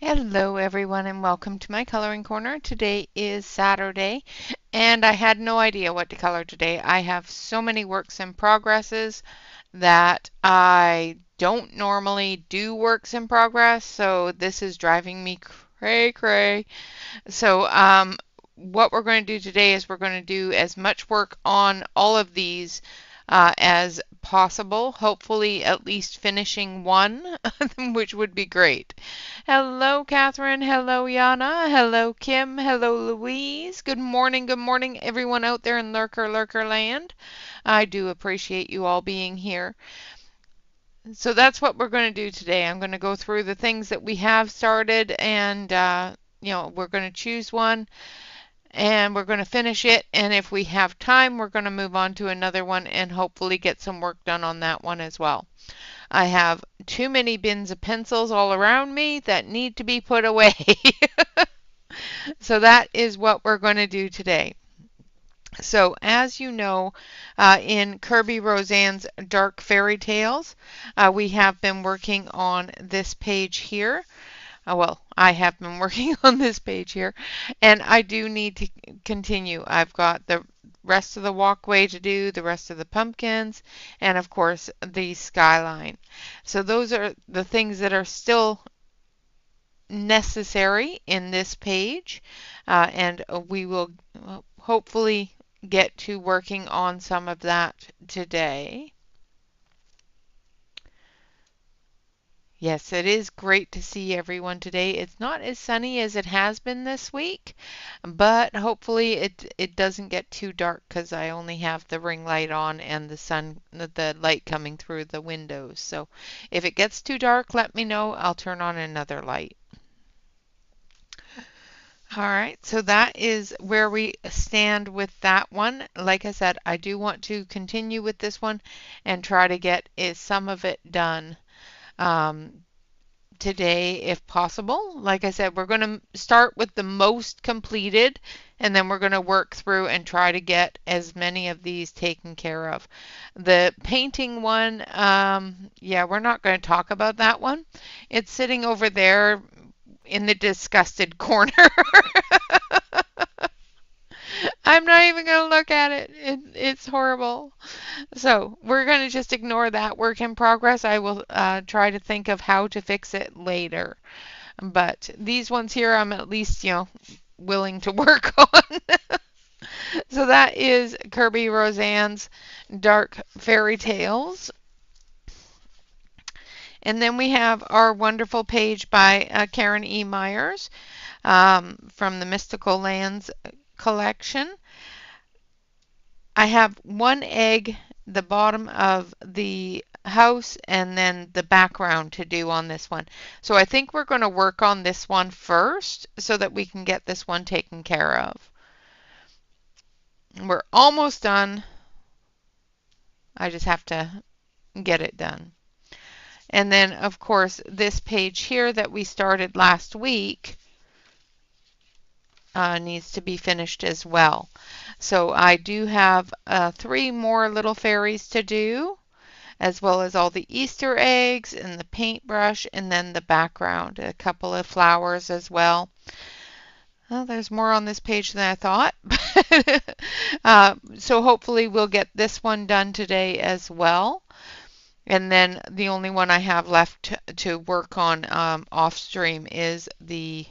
Hello everyone and welcome to my coloring corner. Today is Saturday and I had no idea what to color today. I have so many works in progresses that I don't normally do works in progress, so this is driving me cray. So what we're going to do today is we're going to do as much work on all of these as possible, hopefully at least finishing one, which would be great. Hello, Catherine. Hello, Yana. Hello, Kim. Hello, Louise. Good morning, everyone out there in Lurker Land. I do appreciate you all being here. So that's what we're going to do today. I'm going to go through the things that we have started and we're going to choose one and we're going to finish it. And if we have time, we're going to move on to another one and hopefully get some work done on that one as well. I have too many bins of pencils all around me that need to be put away. So that is what we're going to do today. So as you know, in Kirby Roseanne's Dark Fairy Tales, we have been working on this page here. Well, I have been working on this page here, and I do need to continue. I've got the rest of the walkway to do, the rest of the pumpkins, and of course the skyline. So those are the things that are still necessary in this page, and we will hopefully get to working on some of that today. Yes, it is great to see everyone today. It's not as sunny as it has been this week, but hopefully it doesn't get too dark because I only have the ring light on and the light coming through the windows. So if it gets too dark, let me know. I'll turn on another light. All right, so that is where we stand with that one. Like I said, I do want to continue with this one and try to get some of it done today if possible. Like I said, we're going to start with the most completed and then we're going to work through and try to get as many of these taken care of. The painting one, yeah, we're not going to talk about that one. It's sitting over there in the disgusted corner. I'm not even going to look at it. It's horrible. So we're going to just ignore that work in progress. I will try to think of how to fix it later. But these ones here, I'm at least, willing to work on. So that is Kirby Roseanne's Dark Fairy Tales. And then we have our wonderful page by Karen E. Myers from the Mystical Lands collection. I have one egg, the bottom of the house, and then the background to do on this one. So I think we're going to work on this one first so that we can get this one taken care of. We're almost done. I just have to get it done. And then, of course, this page here that we started last week needs to be finished as well. So I do have 3 more little fairies to do, as well as all the Easter eggs and the paintbrush and then the background, a couple of flowers as well. Well, there's more on this page than I thought. So hopefully we'll get this one done today as well. And then the only one I have left to work on off stream is the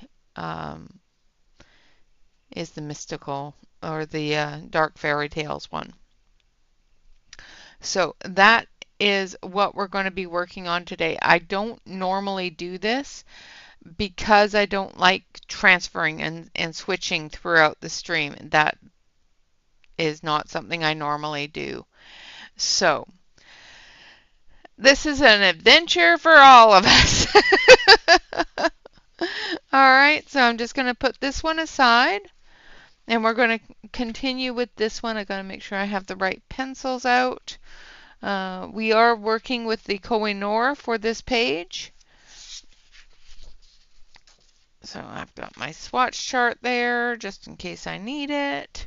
mystical or the Dark Fairy Tales one. So that is what we're going to be working on today. I don't normally do this because I don't like transferring and switching throughout the stream. That is not something I normally do. So this is an adventure for all of us. All right, so I'm just going to put this one aside. And we're going to continue with this one. I got to make sure I have the right pencils out. We are working with the Koh-i-Noor for this page. So I've got my swatch chart there just in case I need it.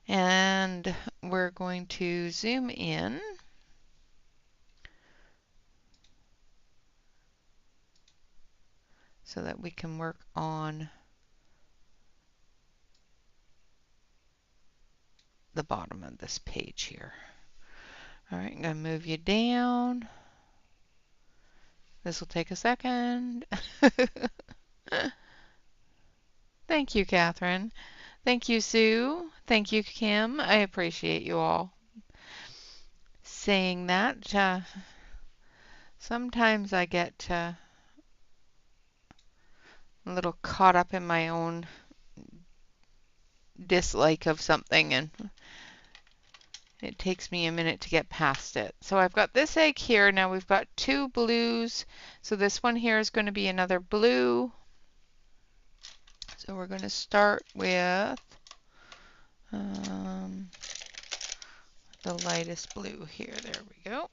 And we're going to zoom in. so that we can work on the bottom of this page here. All right, I'm going to move you down. This will take a second. Thank you, Catherine. Thank you, Sue. Thank you, Kim. I appreciate you all saying that. Sometimes I get a little caught up in my own dislike of something, and it takes me a minute to get past it. So I've got this egg here. Now we've got two blues. So this one here is going to be another blue. So we're going to start with the lightest blue here. There we go.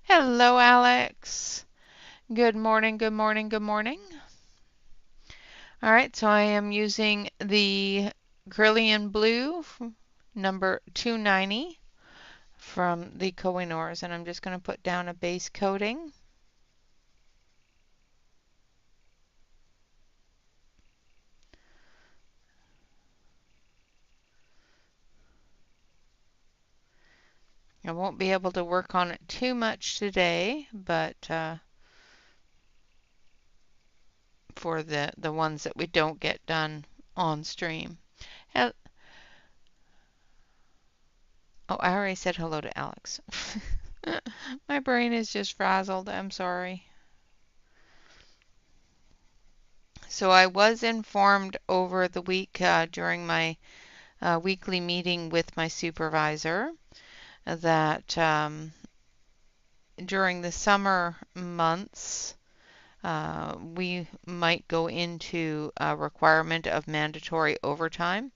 Hello, Alex. Good morning, good morning, good morning. All right, so I am using the Grillian Blue number 290 from the Kohinoors, and I'm just going to put down a base coating. I won't be able to work on it too much today, but for the ones that we don't get done on stream. Oh, I already said hello to Alex. My brain is just frazzled. I'm sorry. So I was informed over the week during my weekly meeting with my supervisor that during the summer months we might go into a requirement of mandatory overtime.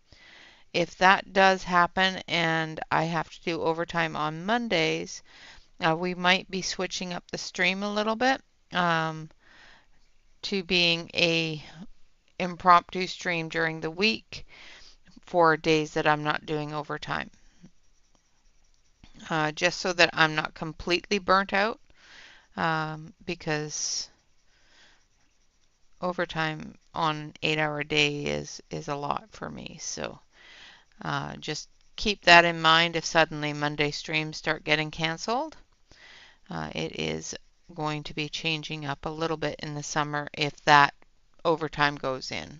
If that does happen and I have to do overtime on Mondays, we might be switching up the stream a little bit to being a impromptu stream during the week for days that I'm not doing overtime. Just so that I'm not completely burnt out, because overtime on an 8-hour day is a lot for me. So just keep that in mind if suddenly Monday streams start getting canceled. It is going to be changing up a little bit in the summer if that overtime goes in.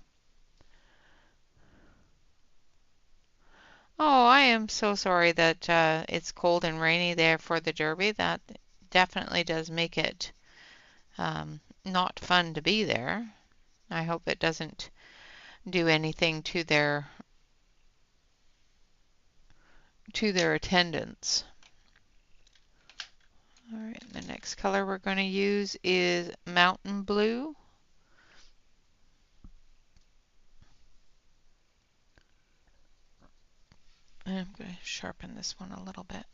Oh, I am so sorry that it's cold and rainy there for the Derby. That definitely does make it not fun to be there. I hope it doesn't do anything to their attendance. All right, the next color we're going to use is Mountain Blue. And I'm going to sharpen this one a little bit.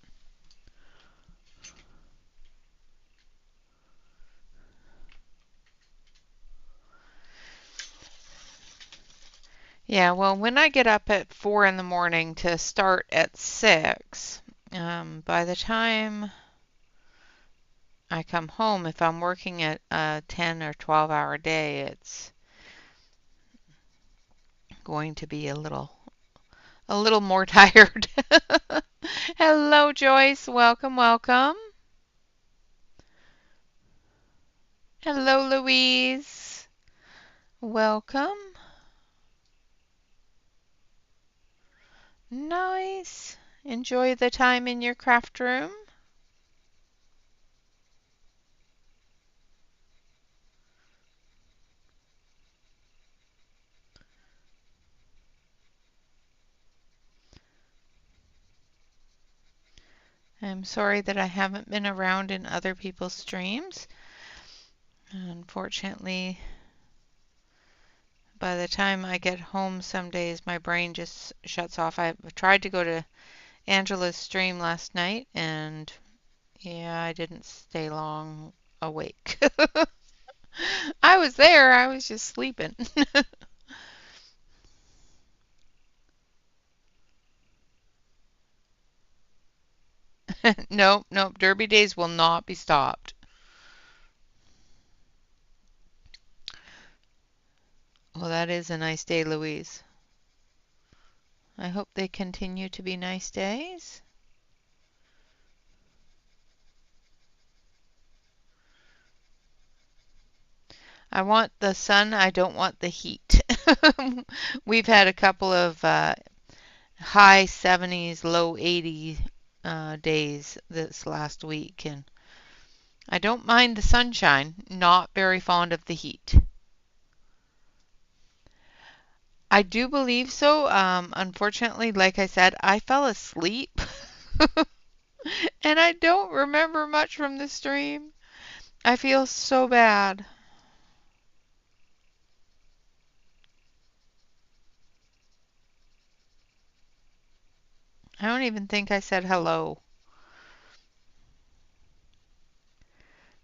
Yeah, well, when I get up at 4 in the morning to start at 6, by the time I come home, if I'm working at a 10 or 12-hour day, it's going to be a little more tired. Hello, Joyce. Welcome, welcome. Hello, Louise. Welcome. Nice. Enjoy the time in your craft room. I'm sorry that I haven't been around in other people's streams. Unfortunately, by the time I get home some days, my brain just shuts off. I tried to go to Angela's stream last night, and yeah, I didn't stay long awake. I was there, I was just sleeping. Nope, nope, Derby days will not be stopped. Well, that is a nice day, Louise. I hope they continue to be nice days. I want the sun, I don't want the heat. We've had a couple of high 70s, low 80s days this last week, and I don't mind the sunshine, not very fond of the heat. I do believe so. Unfortunately, like I said, I fell asleep and I don't remember much from the stream. I feel so bad. I don't even think I said hello.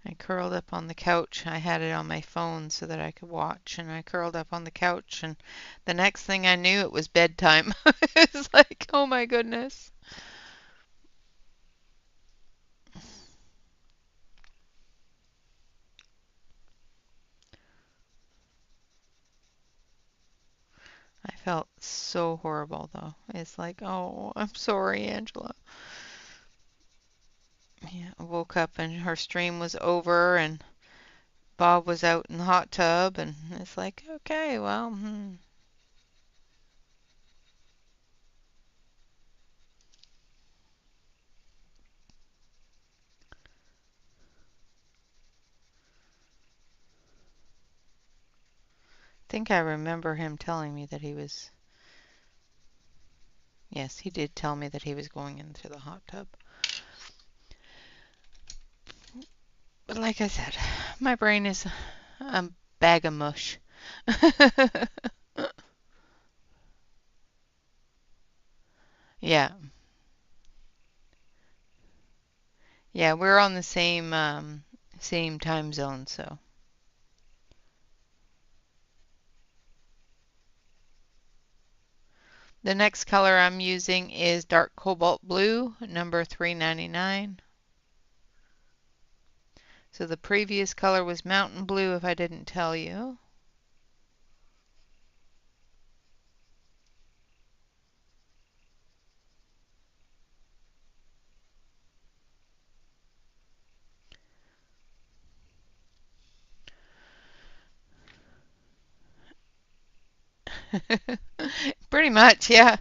I curled up on the couch. I had it on my phone so that I could watch, and I curled up on the couch, and the next thing I knew, it was bedtime. It's like, oh my goodness. I felt so horrible though. It's like, oh, I'm sorry, Angela. Yeah, I woke up and her stream was over and Bob was out in the hot tub and it's like, okay, well, I think I remember him telling me that he was, yes, he did tell me that he was going into the hot tub. But like I said, my brain is a bag of mush. Yeah. Yeah, we're on the same time zone, so. The next color I'm using is dark cobalt blue, number 399. So the previous color was mountain blue if I didn't tell you. Pretty much, yeah.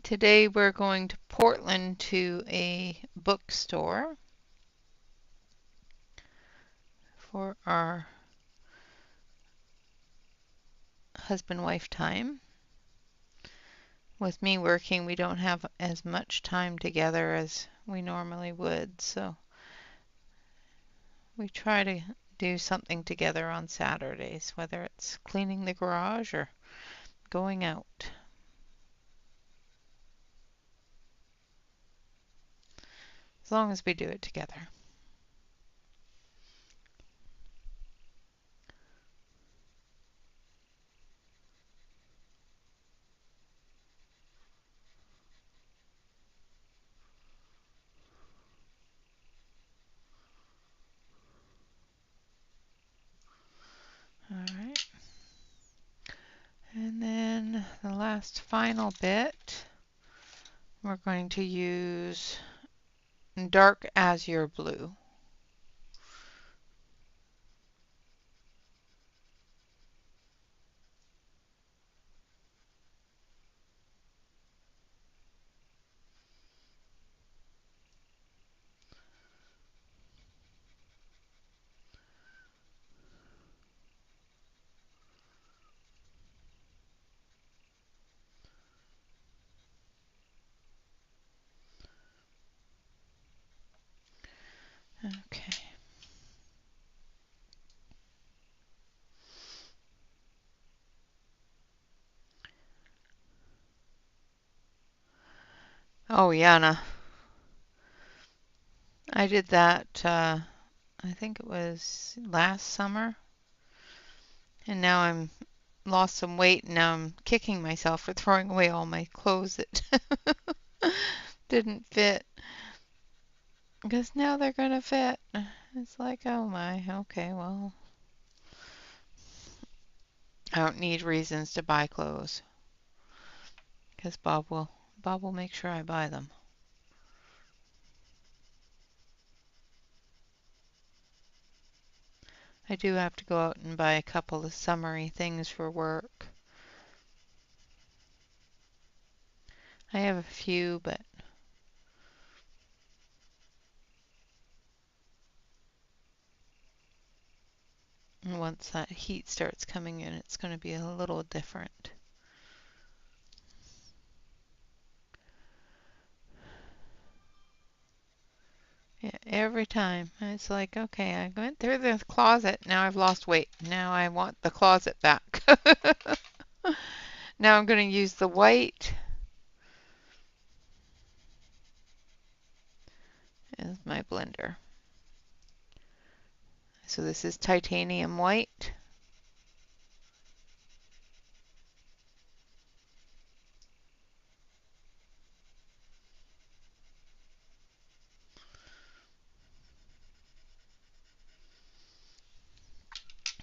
Today we're going to Portland to a bookstore for our husband-wife time. With me working, we don't have as much time together as we normally would, so we try to do something together on Saturdays, whether it's cleaning the garage or going out. As long as we do it together. All right. And then the last final bit, we're going to use dark azure blue. Okay. Oh, Yana. I did that, I think it was last summer. And now I'm lost some weight and now I'm kicking myself for throwing away all my clothes that didn't fit. Because now they're gonna fit. It's like, oh my, okay, well. I don't need reasons to buy clothes because Bob will make sure I buy them. I do have to go out and buy a couple of summery things for work. I have a few, but once that heat starts coming in, it's going to be a little different. Yeah, every time. It's like, okay, I went through the closet. Now I've lost weight. Now I want the closet back. Now I'm going to use the white as my blender. So this is titanium white.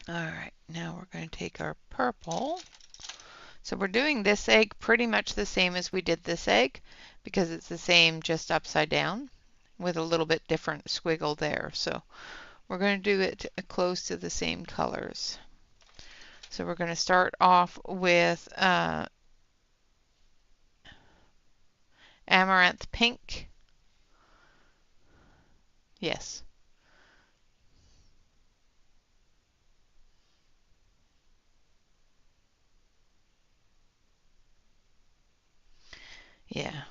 All right, now we're going to take our purple. So we're doing this egg pretty much the same as we did this egg because it's the same, just upside down with a little bit different squiggle there. So we're going to do it close to the same colors. So we're going to start off with amaranth pink. Yes. Yeah.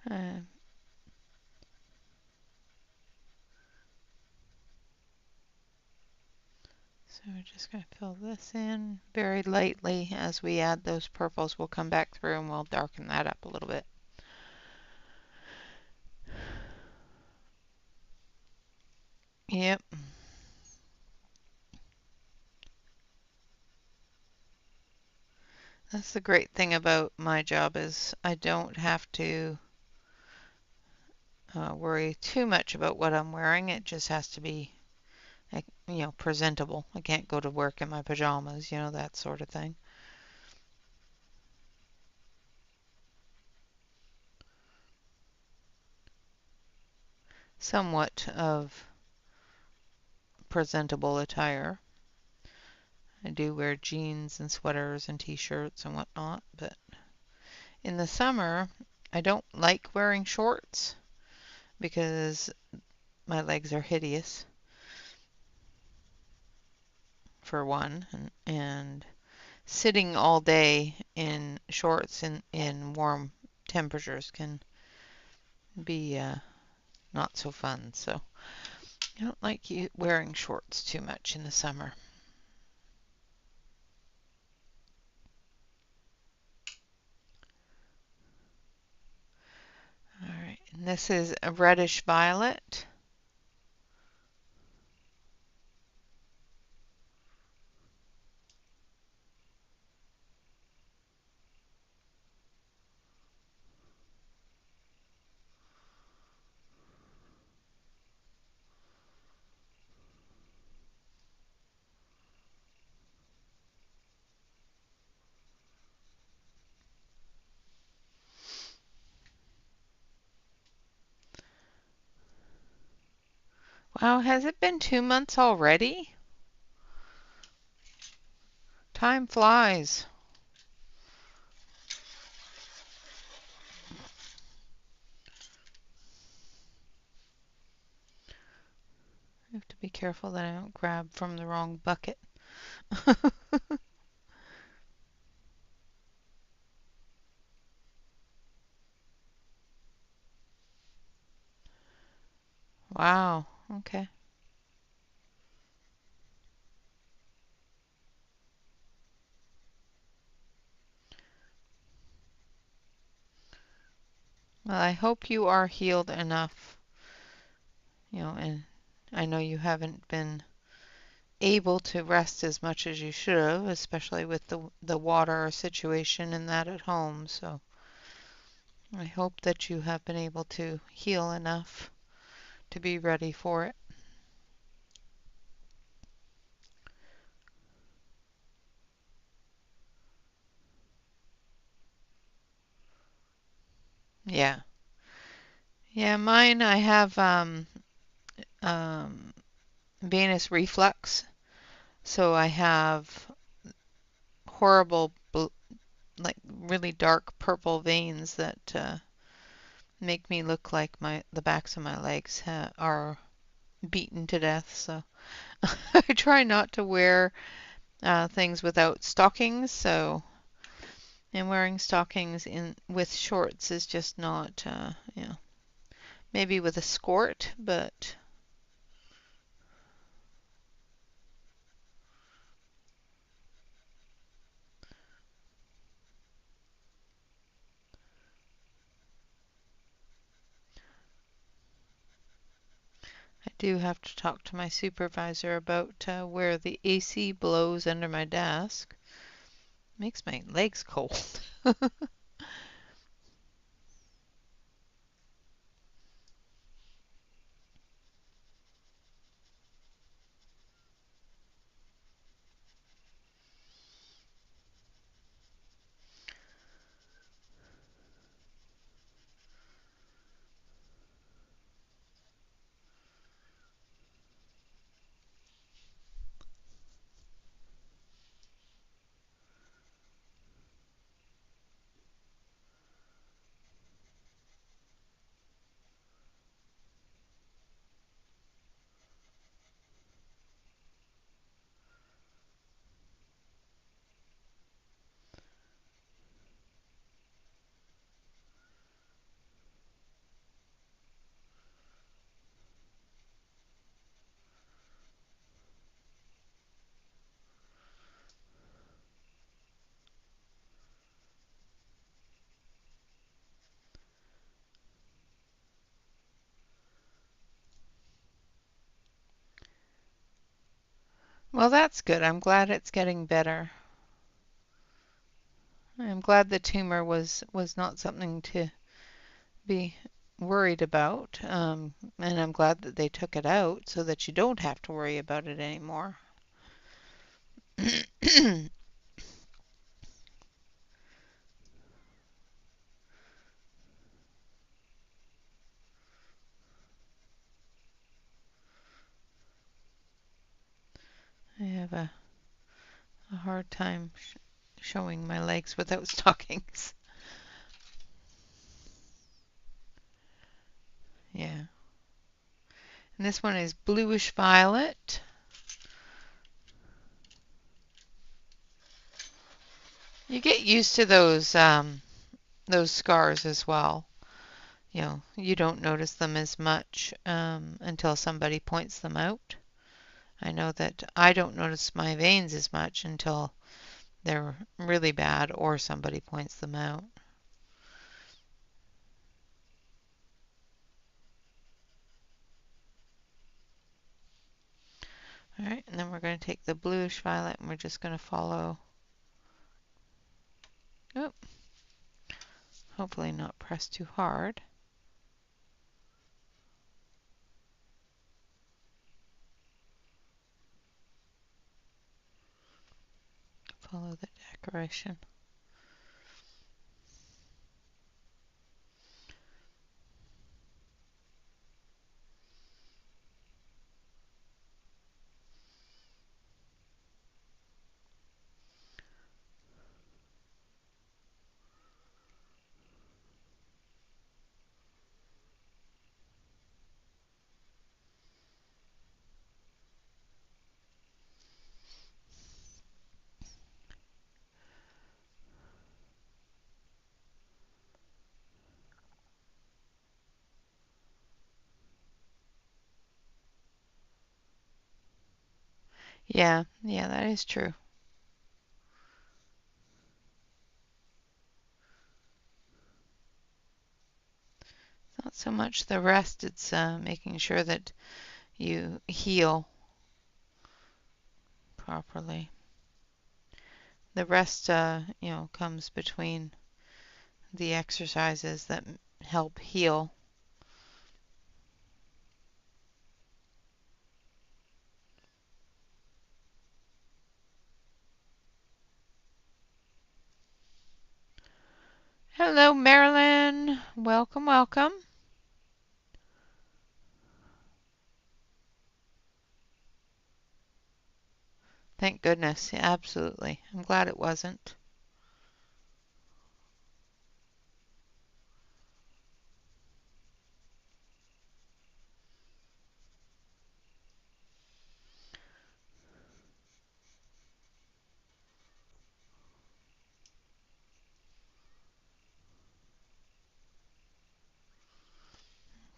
Uh, so we're just going to fill this in very lightly. As we add those purples, we'll come back through and we'll darken that up a little bit. Yep. That's the great thing about my job is I don't have to worry too much about what I'm wearing. It just has to be, presentable. I can't go to work in my pajamas, that sort of thing. Somewhat of presentable attire. I do wear jeans and sweaters and t-shirts and whatnot, but in the summer, I don't like wearing shorts because my legs are hideous, for one, and sitting all day in shorts in warm temperatures can be not so fun. So I don't like wearing shorts too much in the summer. All right, and this is a reddish violet. Wow, has it been 2 months already? Time flies. I have to be careful that I don't grab from the wrong bucket. Wow, okay. Well, I hope you are healed enough, and I know you haven't been able to rest as much as you should have, especially with the water situation and that at home. So I hope that you have been able to heal enough to be ready for it. Yeah. Yeah, mine I have um, venous reflux, so I have horrible, like really dark purple veins that make me look like the backs of my legs are beaten to death. So I try not to wear things without stockings. So and wearing stockings in with shorts is just not, maybe with a skirt, but I do have to talk to my supervisor about where the AC blows under my desk. Makes my legs cold. Well, that's good. I'm glad it's getting better. I'm glad the tumor was not something to be worried about. And I'm glad that they took it out so that you don't have to worry about it anymore. I have a hard time showing my legs without stockings. Yeah. And this one is bluish violet. You get used to those scars as well. You don't notice them as much until somebody points them out. I know that I don't notice my veins as much until they're really bad or somebody points them out. All right, and then we're going to take the bluish violet and we're just going to follow. Oh, hopefully not press too hard. Follow the decoration. Yeah, yeah, that is true. Not so much the rest, it's making sure that you heal properly. The rest, comes between the exercises that help heal. Hello, Marilyn. Welcome, welcome. Thank goodness. Yeah, absolutely. I'm glad it wasn't.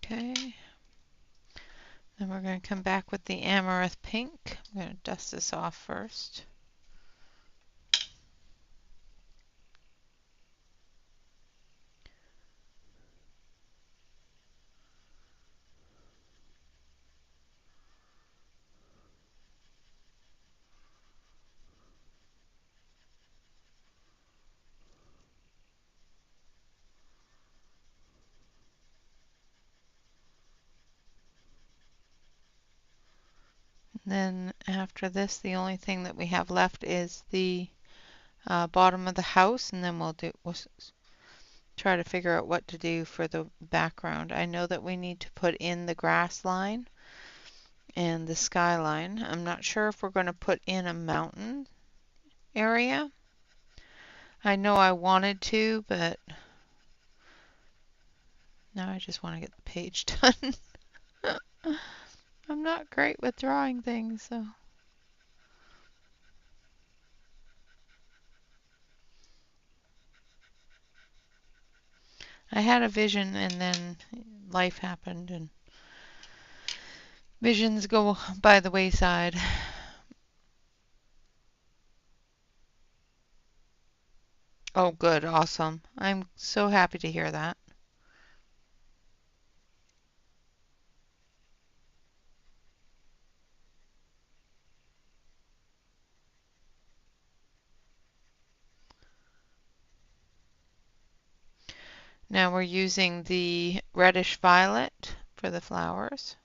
Okay. Then we're going to come back with the amaranth pink. I'm going to dust this off first. Then after this, the only thing that we have left is the bottom of the house, and then we'll try to figure out what to do for the background. I know that we need to put in the grass line and the skyline. I'm not sure if we're going to put in a mountain area. I know I wanted to, but now I just want to get the page done. I'm not great with drawing things, so. I had a vision and then life happened and visions go by the wayside. Oh, good, awesome. I'm so happy to hear that. Now we're using the reddish violet for the flowers.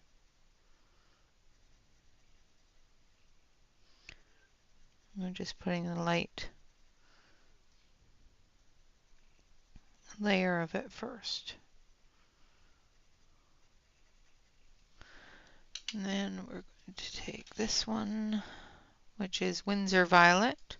We're just putting a light layer of it first. And then we're going to take this one, which is Windsor Violet.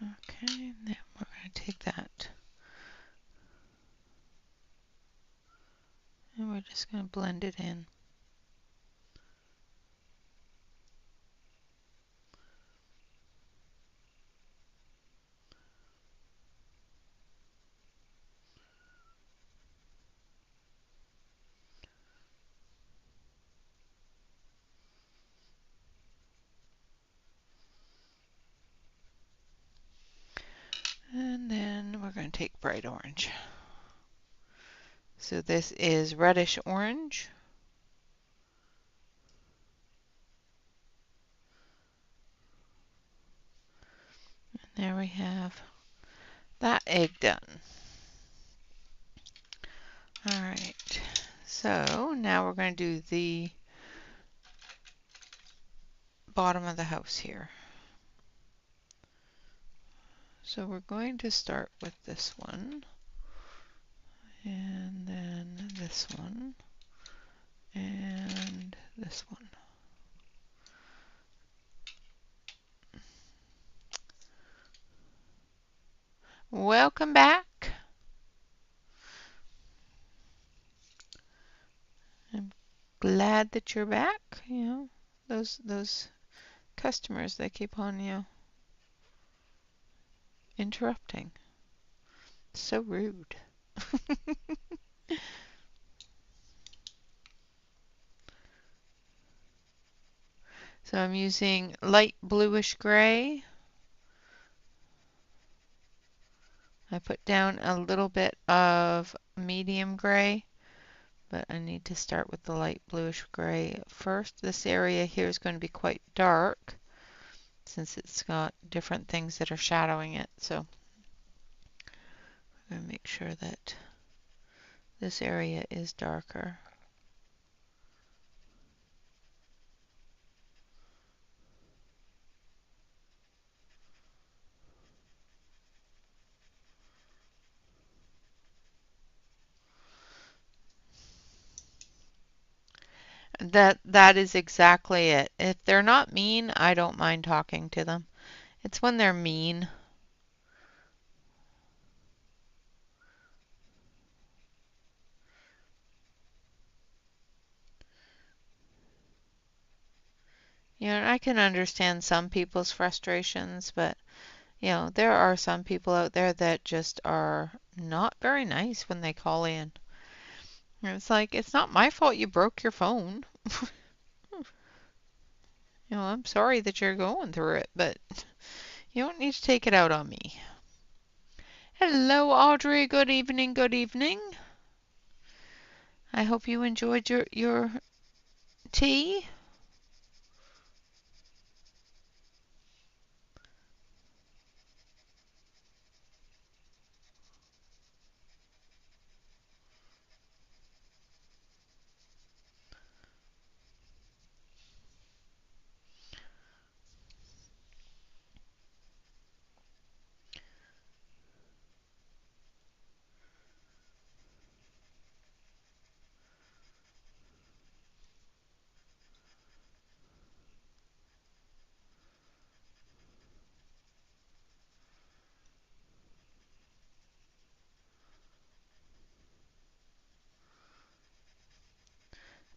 Okay, then we're going to take that and we're just going to blend it in. And then we're going to take bright orange. So this is reddish orange. And there we have that egg done. All right, so now we're going to do the bottom of the house here. So we're going to start with this one, and then this one, and this one. Welcome back. I'm glad that you're back. You know, those customers that keep on, interrupting. So rude. So I'm using light bluish gray. I put down a little bit of medium gray, but I need to start with the light bluish gray first. This area here is going to be quite dark since it's got different things that are shadowing it. So I'm going to make sure that this area is darker. That is exactly it. If they're not mean, I don't mind talking to them. It's when they're mean. I can understand some people's frustrations, but there are some people out there that just are not very nice when they call in. It's like, it's not my fault you broke your phone. I'm sorry that you're going through it, but you don't need to take it out on me. Hello, Audrey. Good evening. Good evening. I hope you enjoyed your tea.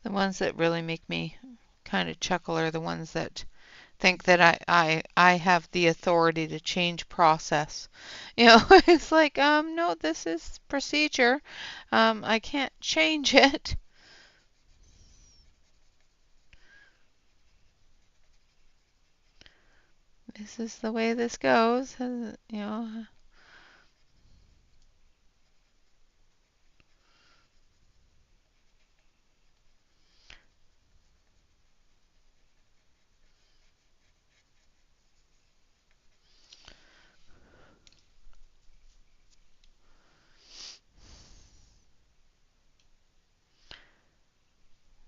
The ones that really make me kind of chuckle are the ones that think that I have the authority to change process. It's like, no, this is procedure. I can't change it. This is the way this goes.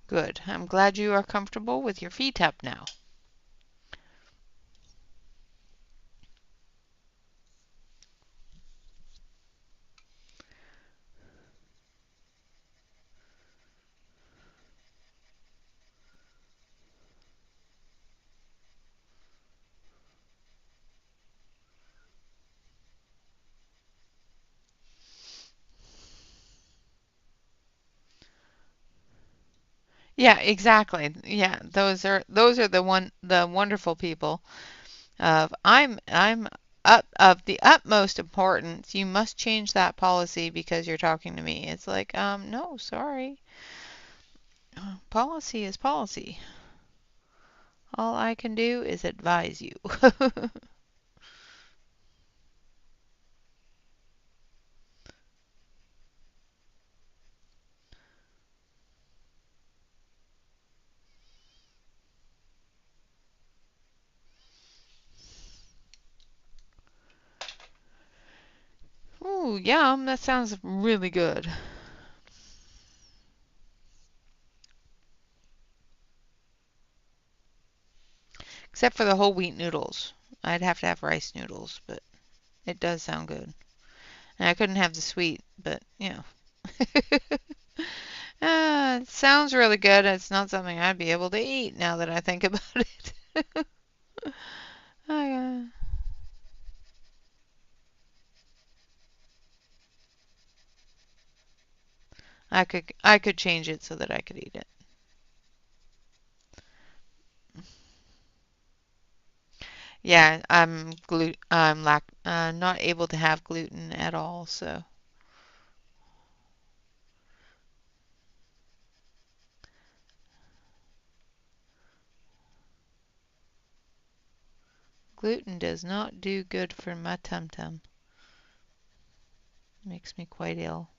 Good. I'm glad you are comfortable with your feet up now. Yeah, exactly. Yeah, those are the wonderful people of I'm up of the utmost importance. You must change that policy because you're talking to me. It's like, no, sorry. Policy is policy. All I can do is advise you. Ooh, yum, that sounds really good. Except for the whole wheat noodles. I'd have to have rice noodles, but it does sound good. And I couldn't have the sweet, but it sounds really good. It's not something I'd be able to eat now that I think about it. I, I could change it so that I could eat it. Yeah, I'm not able to have gluten at all, so gluten does not do good for my tum-tum. Makes me quite ill,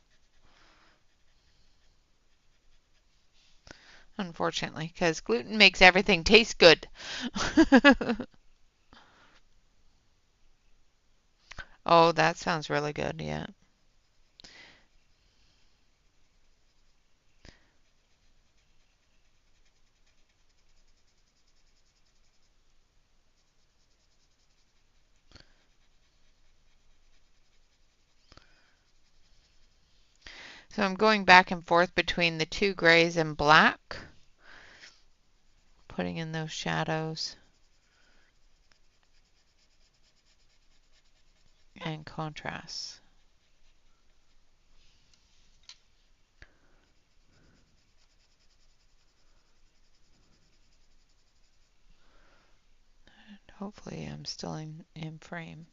unfortunately, because gluten makes everything taste good. Oh, that sounds really good, yeah. So I'm going back and forth between the two grays and black, putting in those shadows and contrasts. Hopefully I'm still in frame.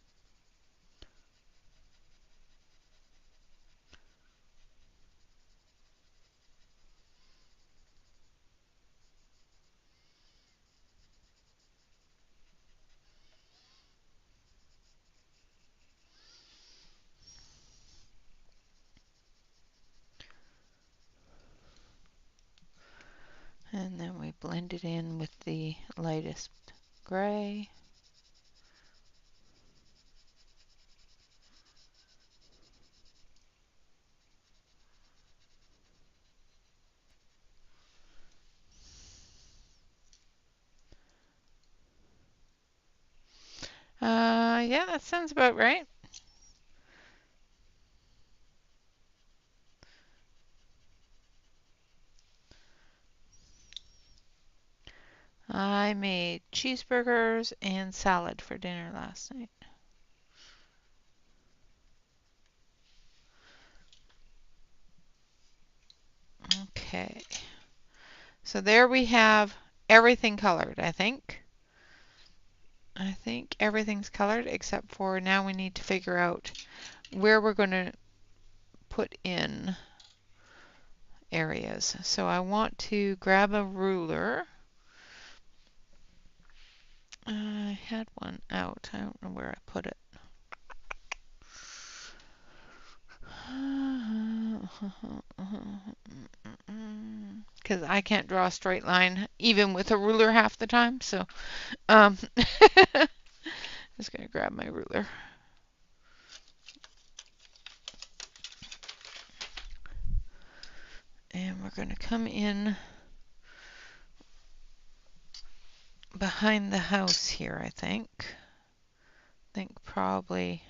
And then we blend it in with the lightest gray. Yeah, that sounds about right. I made cheeseburgers and salad for dinner last night. Okay, so there we have everything colored, I think. I think everything's colored except for now we need to figure out where we're going to put in areas. So I want to grab a ruler. I had one out. I don't know where I put it. Because I can't draw a straight line even with a ruler half the time. So just going to grab my ruler. And we're going to come in behind the house here, I think. I think probably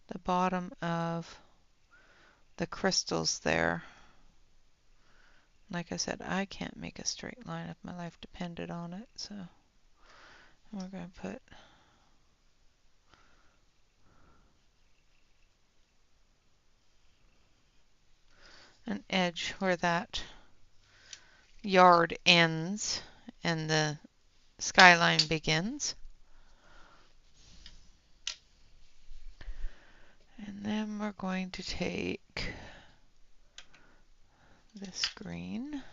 the bottom of the crystals there. Like I said, I can't make a straight line if my life depended on it. So we're going to put an edge where that yard ends and the skyline begins. And then we're going to take this green.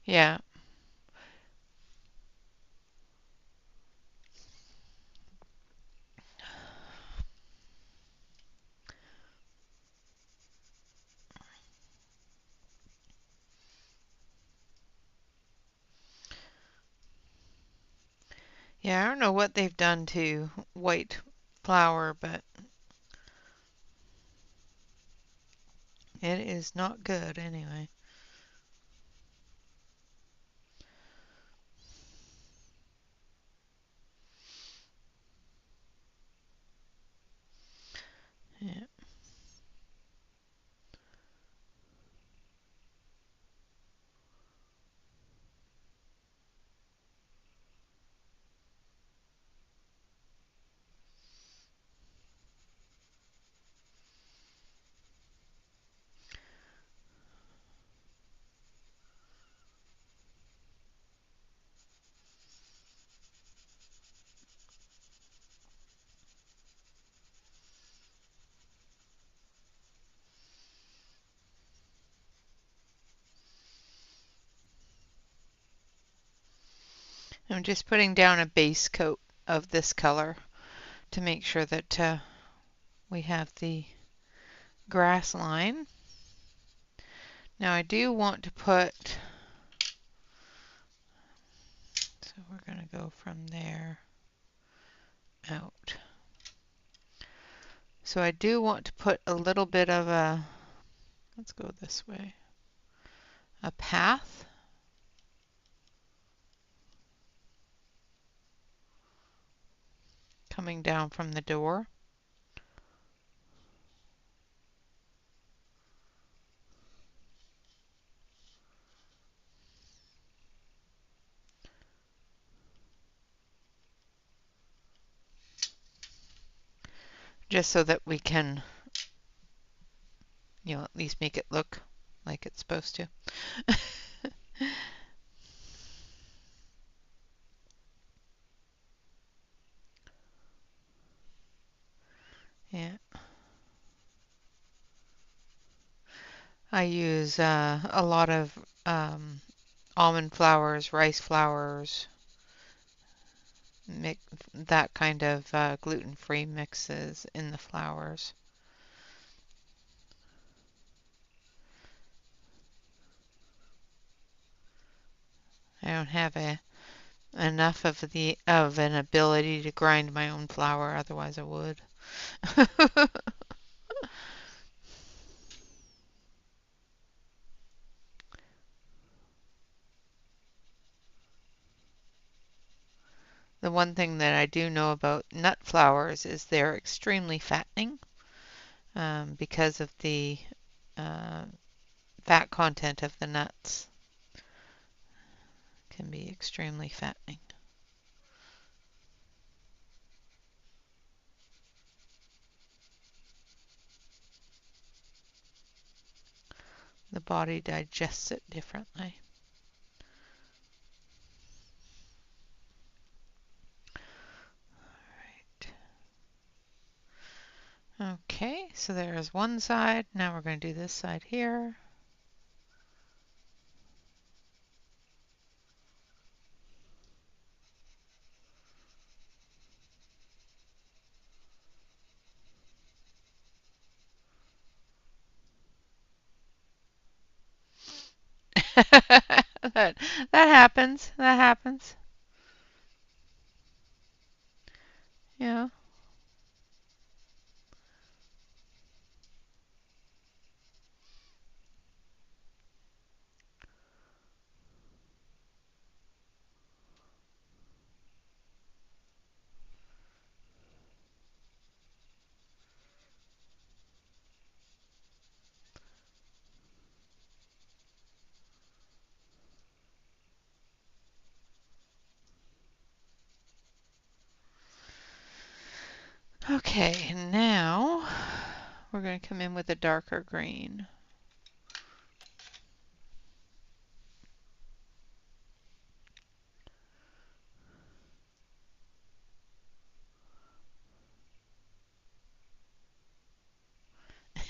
Yeah. Yeah, I don't know what they've done to white flour, but it is not good anyway. Yeah. I'm just putting down a base coat of this color to make sure that we have the grass line. Now I do want to put, so we're going to go from there out. So I do want to put a little bit of a, let's go this way, a path coming down from the door. Just so that we can, at least make it look like it's supposed to. Yeah. I use a lot of almond flours, rice flours, that kind of gluten-free mixes in the flours. I don't have enough of an ability to grind my own flour, otherwise I would. The one thing that I do know about nut flours is they're extremely fattening because of the uh, fat content of the nuts. Can be extremely fattening. The body digests it differently. Okay, so there's one side. Now we're going to do this side here. that happens. That happens. Yeah. Okay, now we're going to come in with a darker green.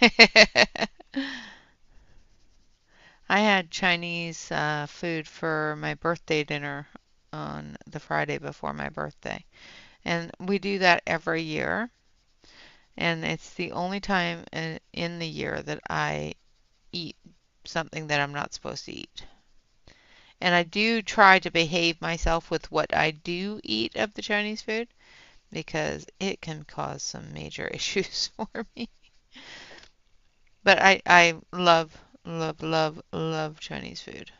I had Chinese food for my birthday dinner on the Friday before my birthday. And we do that every year. And it's the only time in the year that I eat something that I'm not supposed to eat. And I do try to behave myself with what I do eat of the Chinese food because it can cause some major issues for me. But I love, love, love, love Chinese food.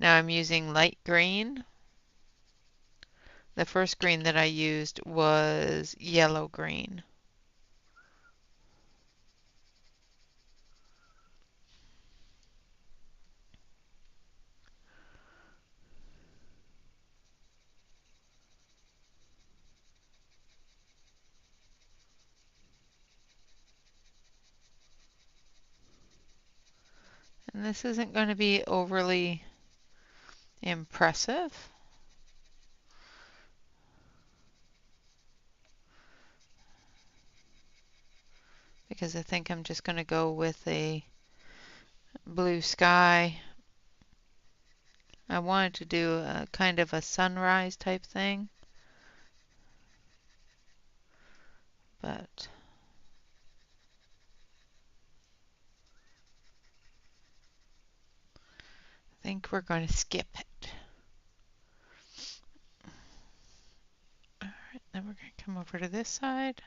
Now I'm using light green. The first green that I used was yellow green. And this isn't going to be overly impressive. because I think I'm just going to go with a blue sky. I wanted to do a kind of a sunrise type thing, but I think we're going to skip it. Alright, then we're going to come over to this side.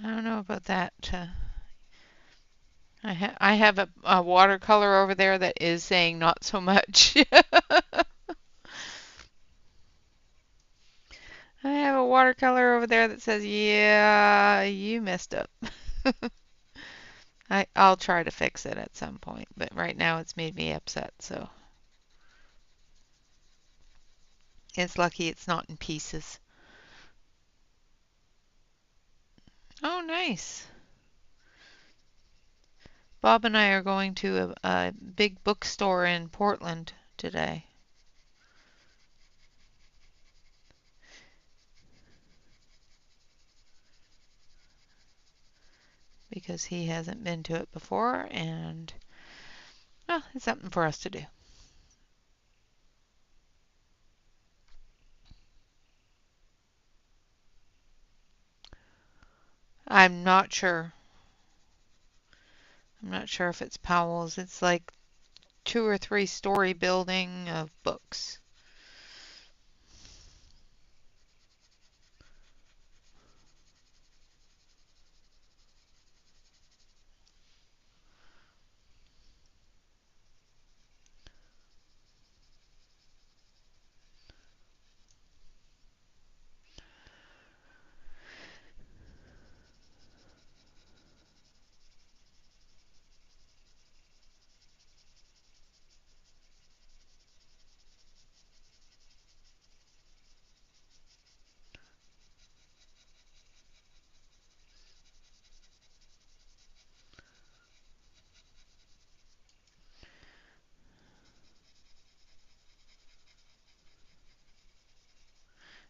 I don't know about that. I have a watercolor over there that is saying not so much. I have a watercolor over there that says, yeah, you messed up. I'll try to fix it at some point, but right now it's made me upset, so it's lucky it's not in pieces. Oh, nice. Bob and I are going to a big bookstore in Portland today. Because he hasn't been to it before, and well, it's something for us to do. I'm not sure. I'm not sure if it's Powell's. It's like 2 or 3 story building of books.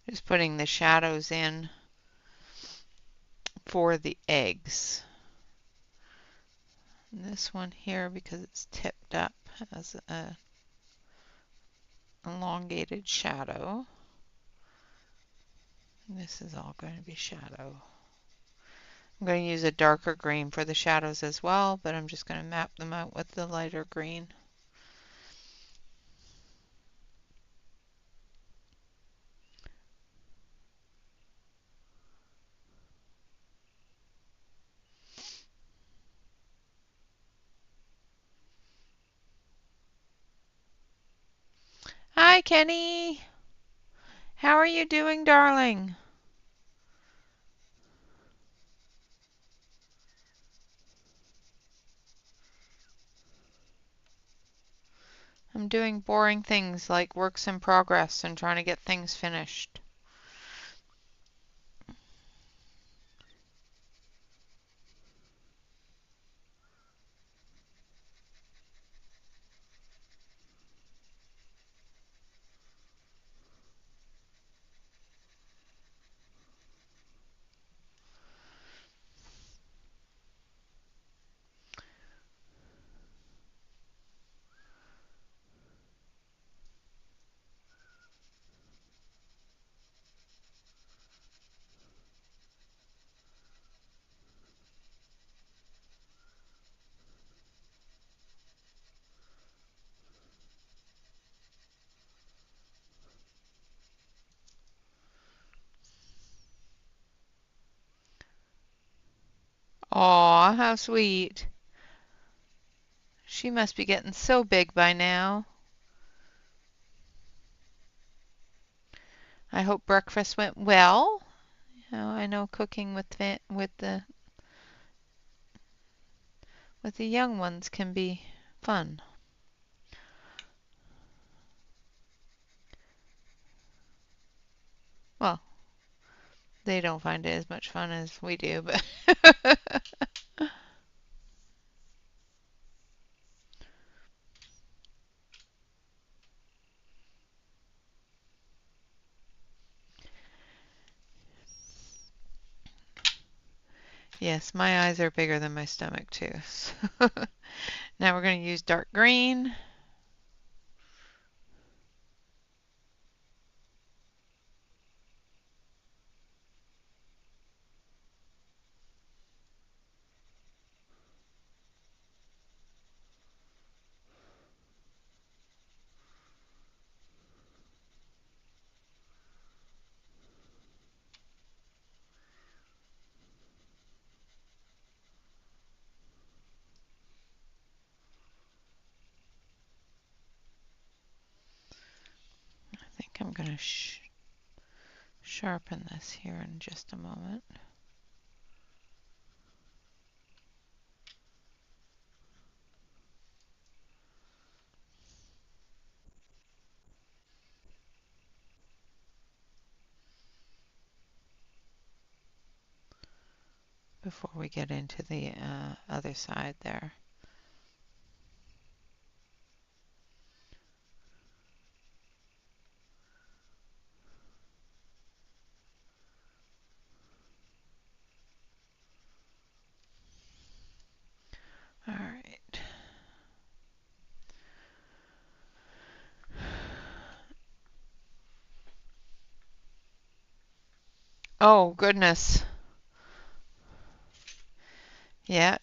Just putting the shadows in for the eggs. And this one here, because it's tipped up, has a elongated shadow. And this is all going to be shadow. I'm going to use a darker green for the shadows as well, but I'm just going to map them out with the lighter green. Hi, Kenny. How are you doing, darling? I'm doing boring things like works in progress and trying to get things finished. Aw, how sweet. She must be getting so big by now. I hope breakfast went well. I know cooking with the young ones can be fun. They don't find it as much fun as we do, but yes, my eyes are bigger than my stomach too. So now we're going to use dark green. I think I'm going to sharpen this here in just a moment. Before we get into the other side there. All right. Oh, goodness. Yeah,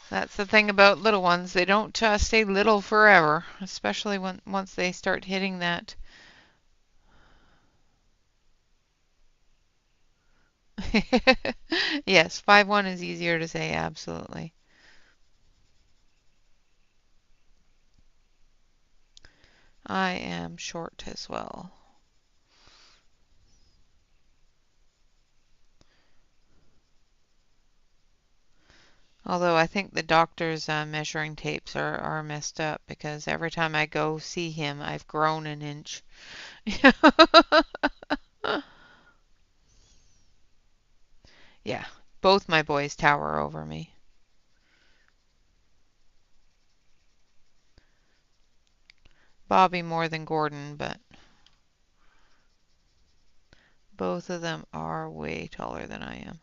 that's the thing about little ones. They don't stay little forever, especially once they start hitting that. Yes, 5'1" is easier to say, absolutely. I am short as well. Although I think the doctor's measuring tapes are messed up because every time I go see him, I've grown an inch. Yeah, both my boys tower over me. Bobby more than Gordon, but both of them are way taller than I am.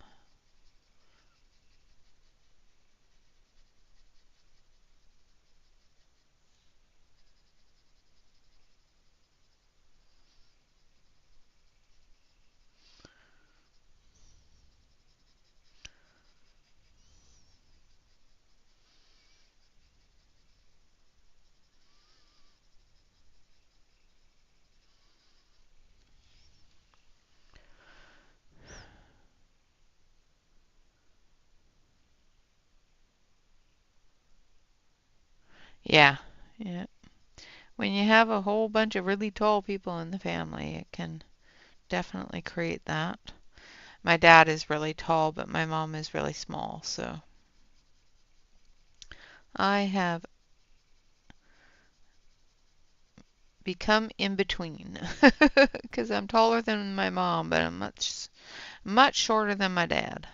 Yeah, yeah. When you have a whole bunch of really tall people in the family, it can definitely create that. My dad is really tall, but my mom is really small, so I have become in between because I'm taller than my mom, but I'm much shorter than my dad.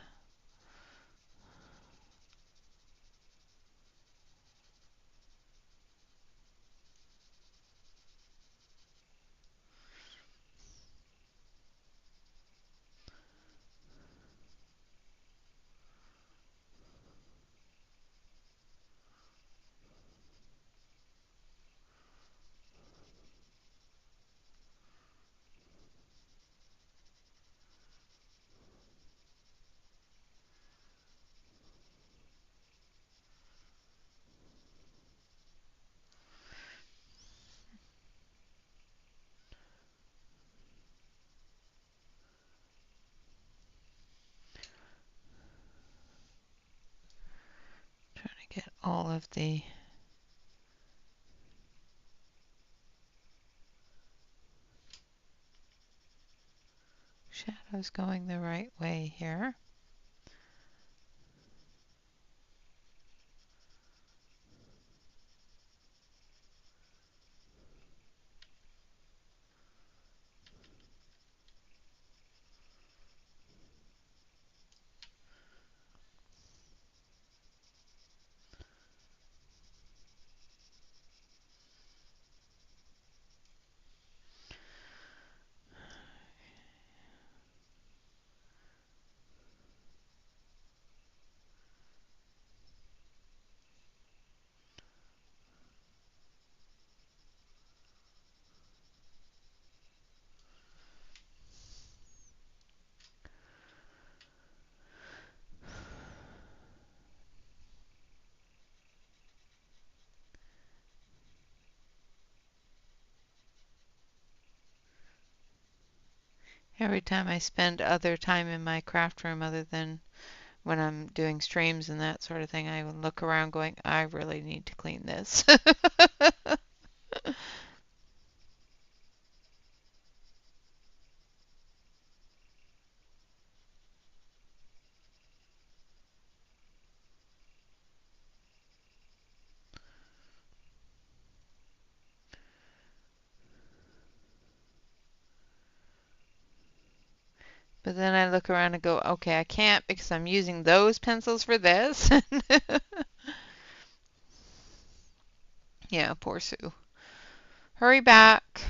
Trying to get all of the shadows going the right way here. Every time I spend other time in my craft room other than when I'm doing streams and that sort of thing, I would look around going, I really need to clean this. But then I look around and go, okay, I can't because I'm using those pencils for this. Yeah, poor Sue. Hurry back.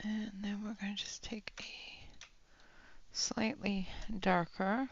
And then we're going to just take a slightly darker.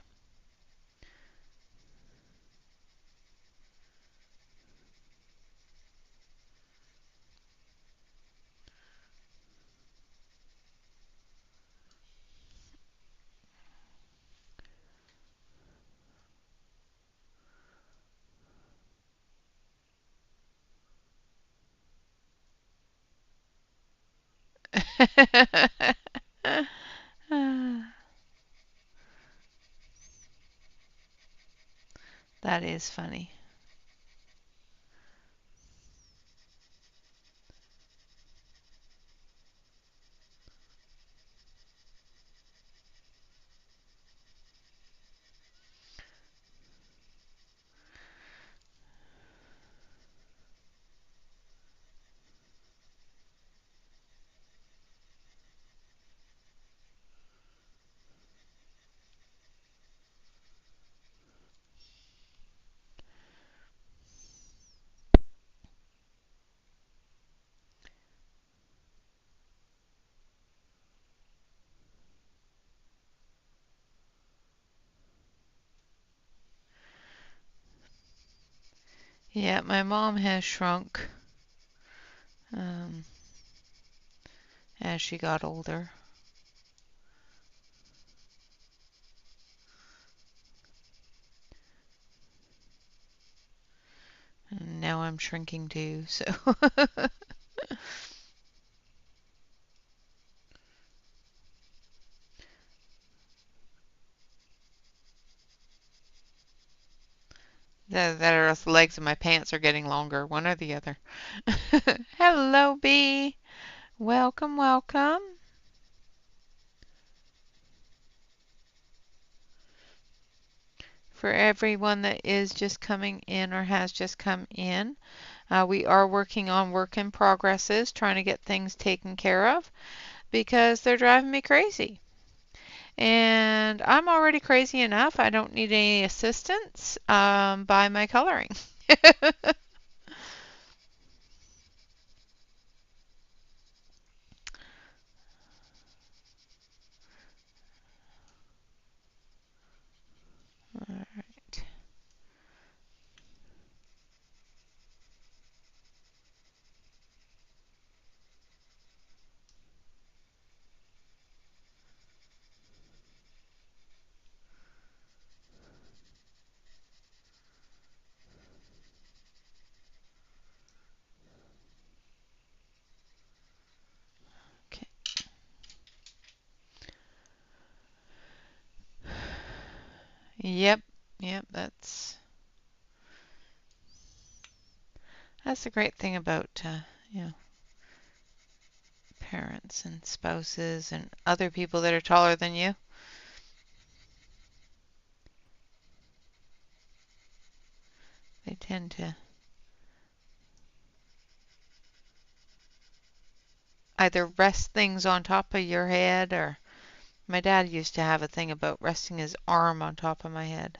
That is funny. Yeah, my mom has shrunk um, as she got older. And now I'm shrinking too, so. That or else the legs of my pants are getting longer, one or the other. Hello, Bee. Welcome, welcome. For everyone that is just coming in or has just come in, we are working on work in progresses, trying to get things taken care of because they're driving me crazy. And I'm already crazy enough. I don't need any assistance by my coloring. All right. Okay. Yep. Yep. That's the great thing about you know, parents and spouses and other people that are taller than you. They tend to either rest things on top of your head, or my dad used to have a thing about resting his arm on top of my head.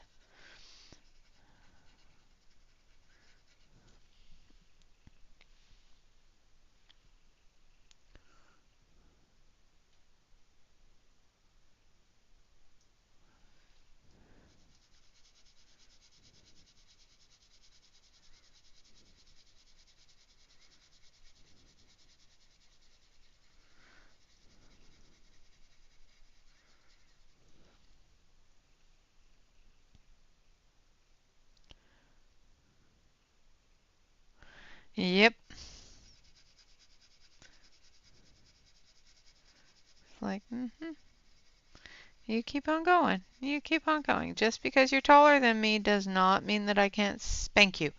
Yep. Like, you keep on going. You keep on going. Just because you're taller than me does not mean that I can't spank you.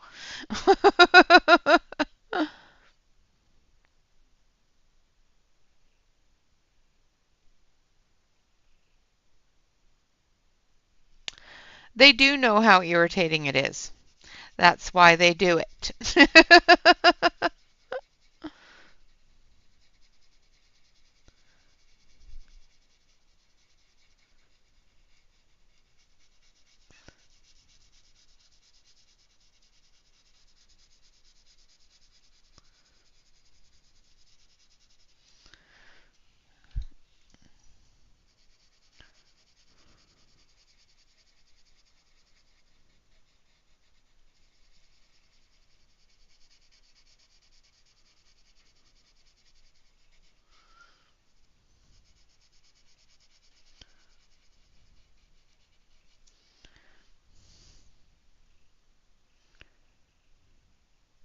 They do know how irritating it is. That's why they do it.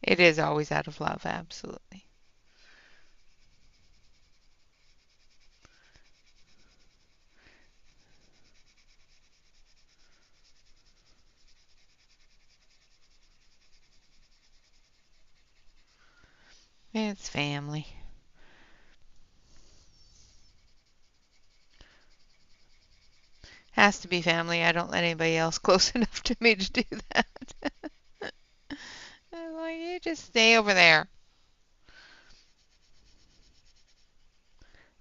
It is always out of love, absolutely. It's family. Has to be family. I don't let anybody else close enough to me to do that. I'm like, you just stay over there.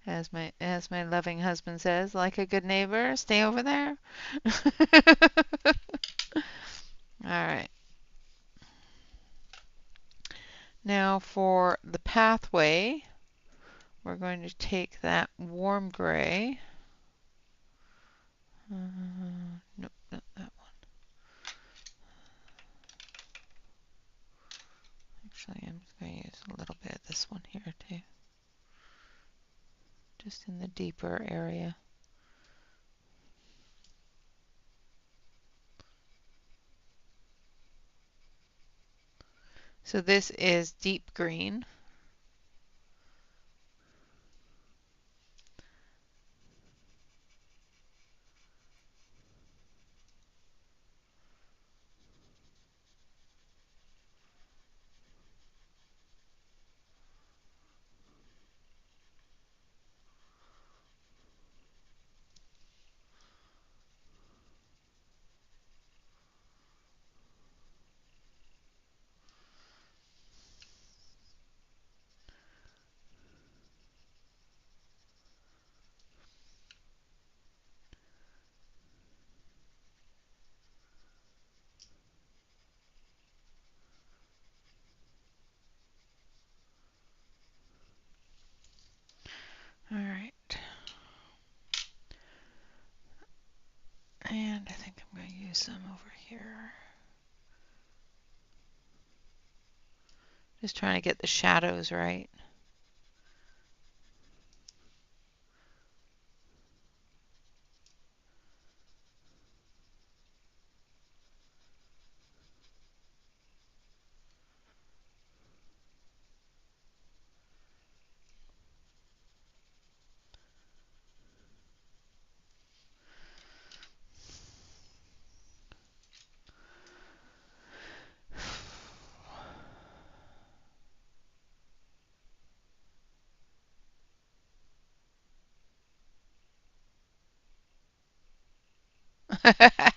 As my loving husband says, like a good neighbor, stay over there. All right. Now for the pathway, we're going to take that warm gray. Nope, not that one. Actually, I'm going to use a little bit of this one here too. Just in the deeper area. So this is deep green. All right. And I think I'm going to use some over here. Just trying to get the shadows right. I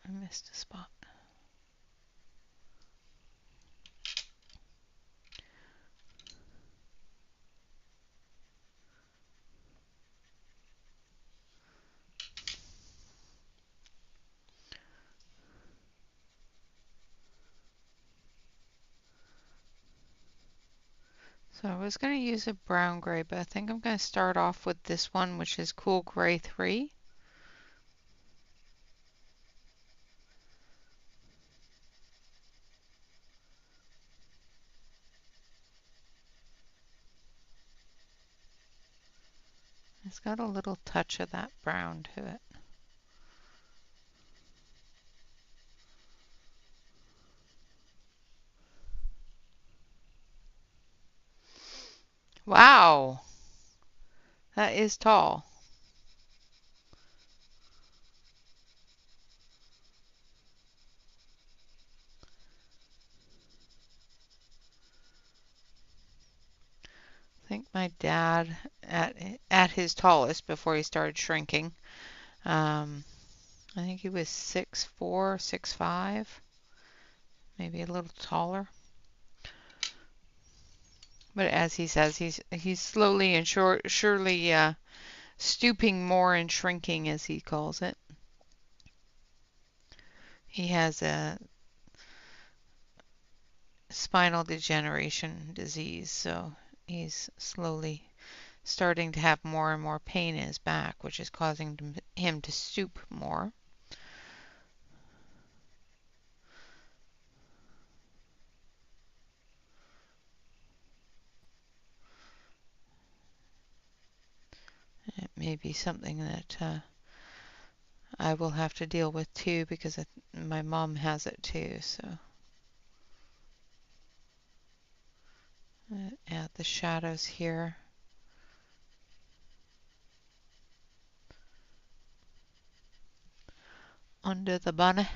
missed a spot. So I was going to use a brown gray, but I think I'm going to start off with this one, which is Cool Gray 3. It's got a little touch of that brown to it. Wow, that is tall. I think my dad, at his tallest before he started shrinking, I think he was 6'4", 6'5", maybe a little taller. But as he says, he's slowly and surely stooping more and shrinking, as he calls it. He has a spinal degeneration disease, so he's slowly starting to have more and more pain in his back, which is causing him to stoop more. It may be something that I will have to deal with too, because my mom has it too. So add the shadows here. Under the bunny.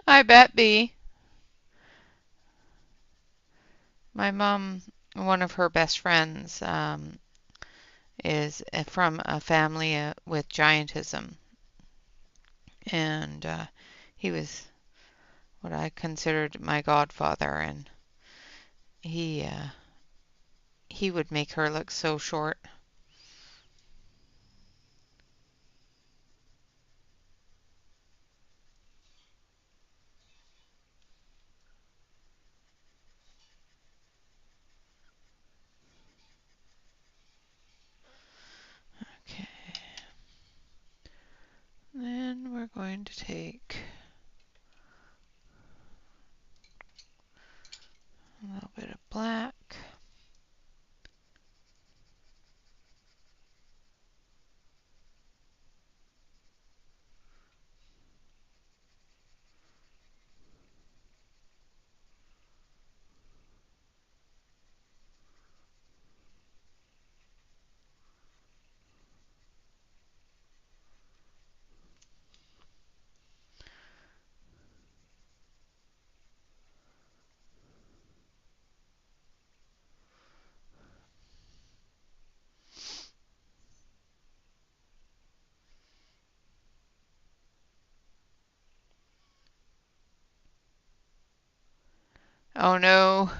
I bet be. My mom, one of her best friends, is from a family with giantism, and he was what I considered my godfather, and he uh, he would make her look so short. Okay, then we're going to take a little bit of black. Oh no.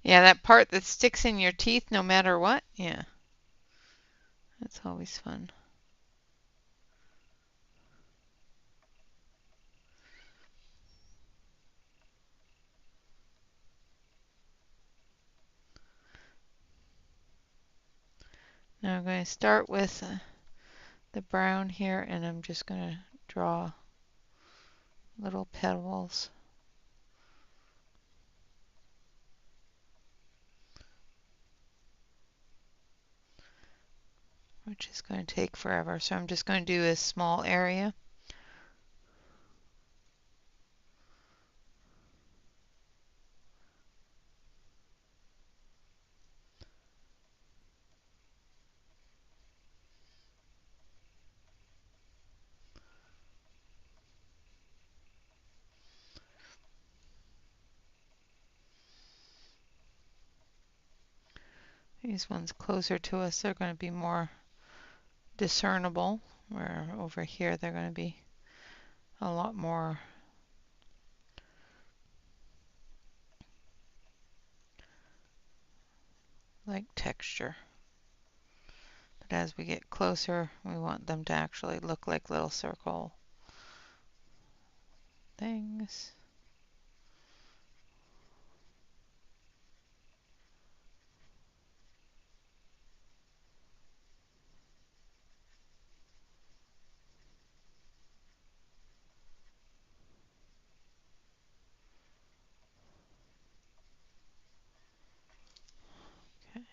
Yeah, that part that sticks in your teeth no matter what. Yeah, that's always fun. Now I'm going to start with the brown here, and I'm just going to draw little petals. Which is going to take forever. So I'm just going to do a small area. These ones closer to us, they're going to be more discernible, where over here they're going to be a lot more like texture. But as we get closer, we want them to actually look like little circle things. Okay.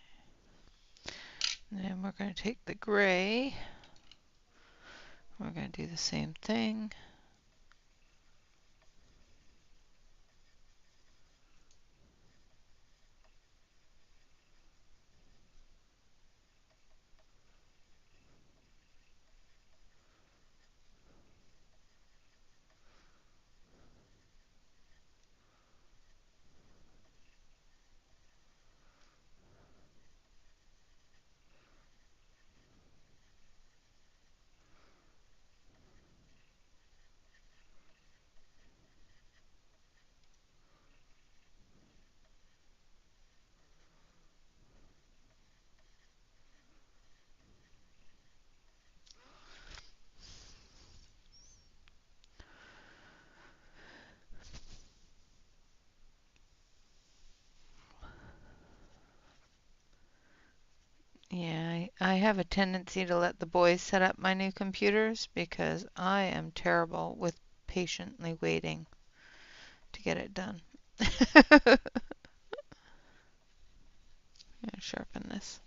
And then we're going to take the gray. We're going to do the same thing. Yeah, I have a tendency to let the boys set up my new computers because I am terrible with patiently waiting to get it done. Sharpen this.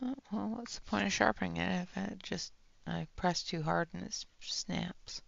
Oh, well, what's the point of sharpening it if I press too hard and it snaps?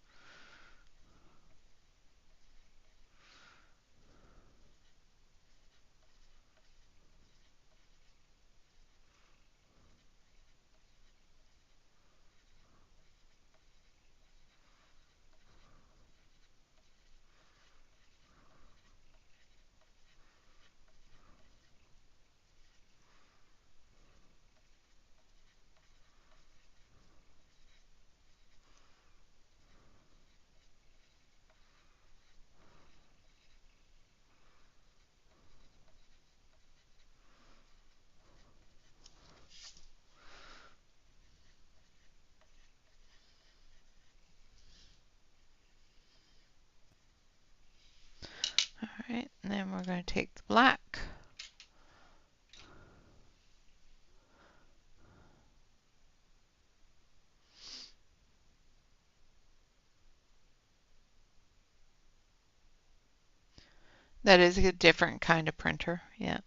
All right, and then we're going to take the black. That is a different kind of printer, yeah.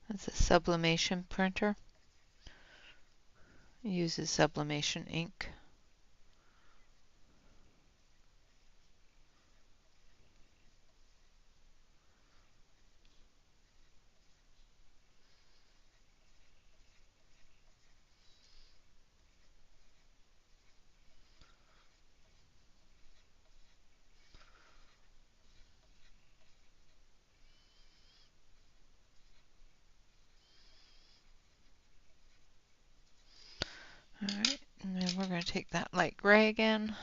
That's a sublimation printer. It uses sublimation ink. All right, and then we're going to take that light gray again.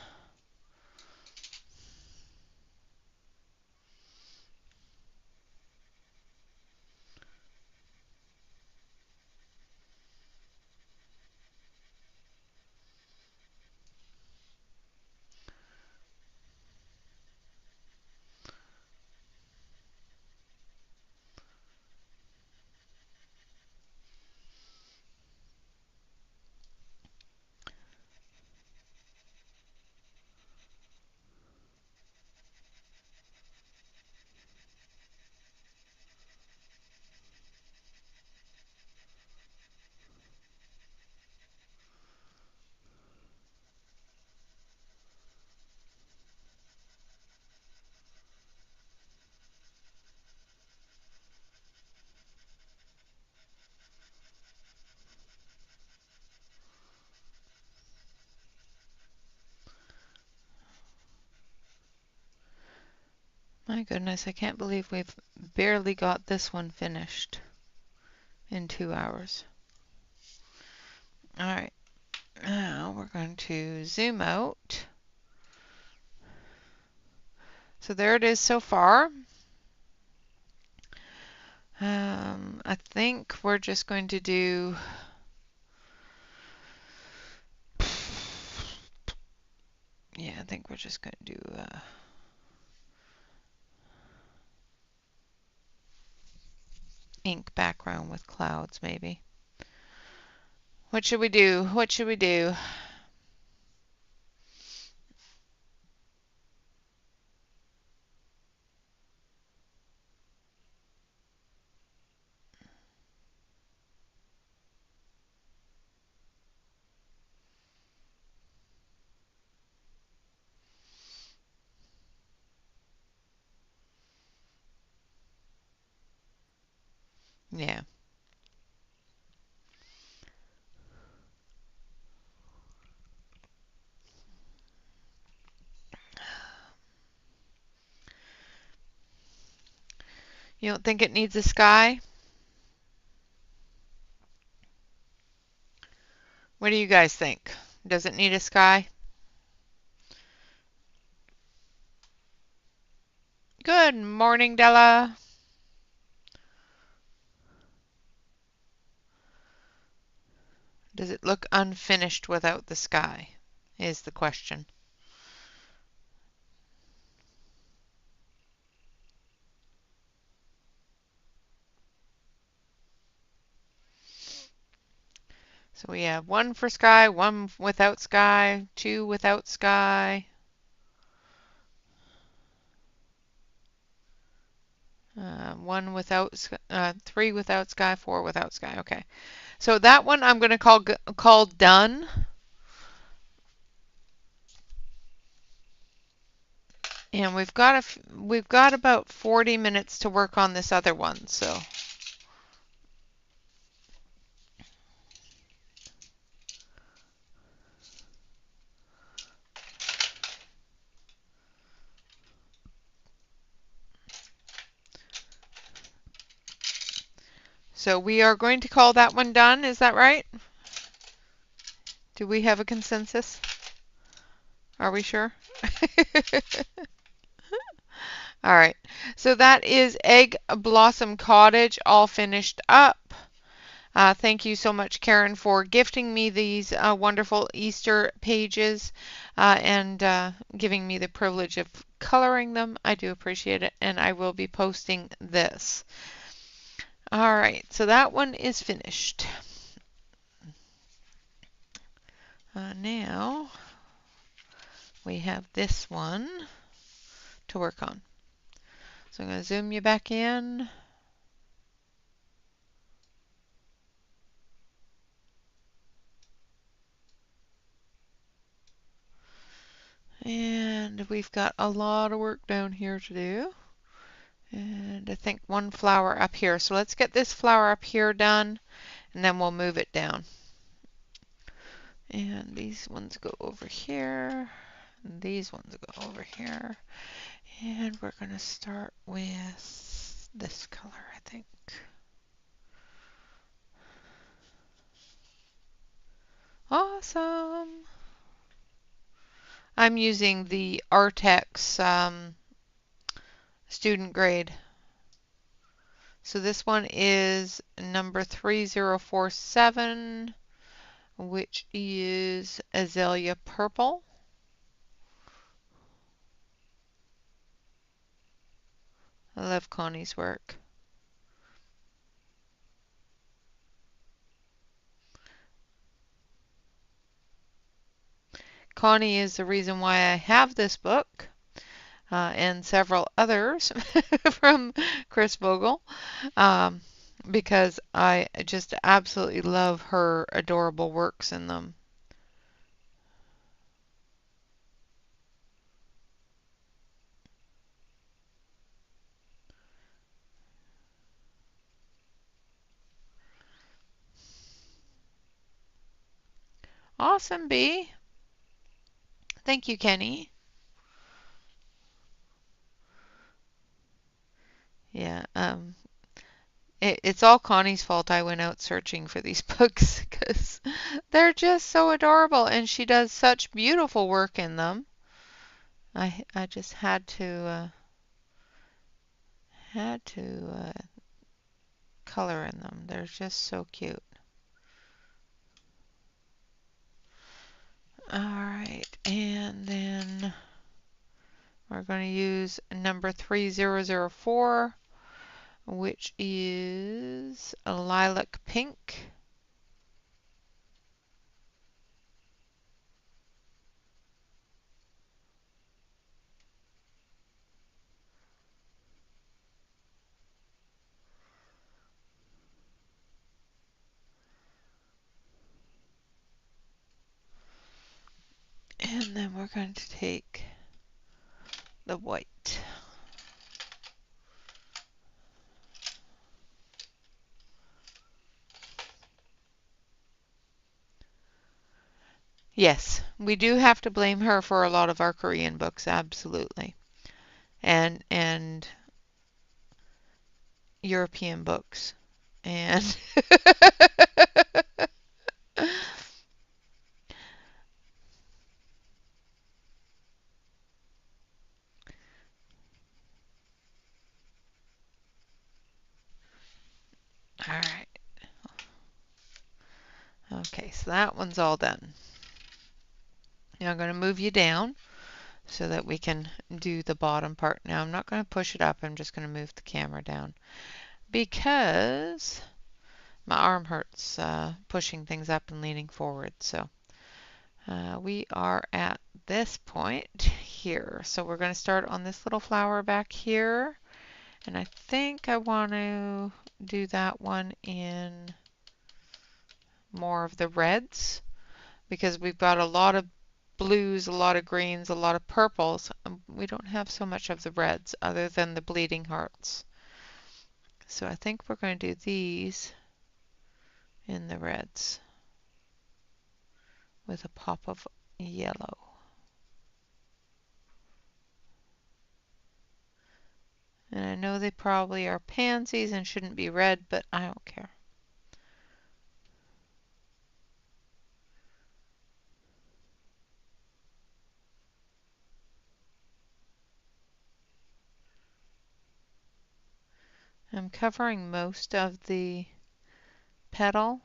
My goodness, I can't believe we've barely got this one finished in 2 hours. All right, now we're going to zoom out. So there it is so far. I think we're just going to do, yeah, I think we're just going to do ink background with clouds, maybe. What should we do? What should we do? Yeah. You don't think it needs a sky? What do you guys think? Does it need a sky? Good morning, Della. Does it look unfinished without the sky? Is the question. So we have one for sky, one without sky, two without sky. One without, three without sky, four without sky. Okay, so that one I'm going to call done. And we've got about 40 minutes to work on this other one. So we are going to call that one done. Is that right? Do we have a consensus? Are we sure? All right. So that is Egg Blossom Cottage all finished up. Thank you so much, Karen, for gifting me these wonderful Easter pages and giving me the privilege of coloring them. I do appreciate it, and I will be posting this. All right, so that one is finished. Now we have this one to work on. So I'm going to zoom you back in. And we've got a lot of work down here to do. And I think one flower up here. So let's get this flower up here done, and then we'll move it down. And these ones go over here. And these ones go over here. And we're going to start with this color, I think. Awesome. I'm using the Artex student grade. So this one is number 3047, which is Azalea Purple. I love Connie's work. Connie is the reason why I have this book and several others from Chris Vogel because I just absolutely love her adorable works in them. Awesome, Bee. Thank you, Kenny. Yeah, it's all Connie's fault. I went out searching for these books because they're just so adorable, and she does such beautiful work in them. I just had to color in them. They're just so cute. All right, and then we're going to use number 3004, which is a lilac pink. And then we're going to take the white. Yes, we do have to blame her for a lot of our Korean books, absolutely. And European books. And all right. Okay, so that one's all done. Now I'm going to move you down so that we can do the bottom part. Now I'm not going to push it up. I'm just going to move the camera down because my arm hurts pushing things up and leaning forward. So we are at this point here. So we're going to start on this little flower back here. And I think I want to do that one in more of the reds because we've got a lot of blues, a lot of greens, a lot of purples. We don't have so much of the reds other than the bleeding hearts. So I think we're going to do these in the reds with a pop of yellow. And I know they probably are pansies and shouldn't be red, but I don't care. I'm covering most of the petal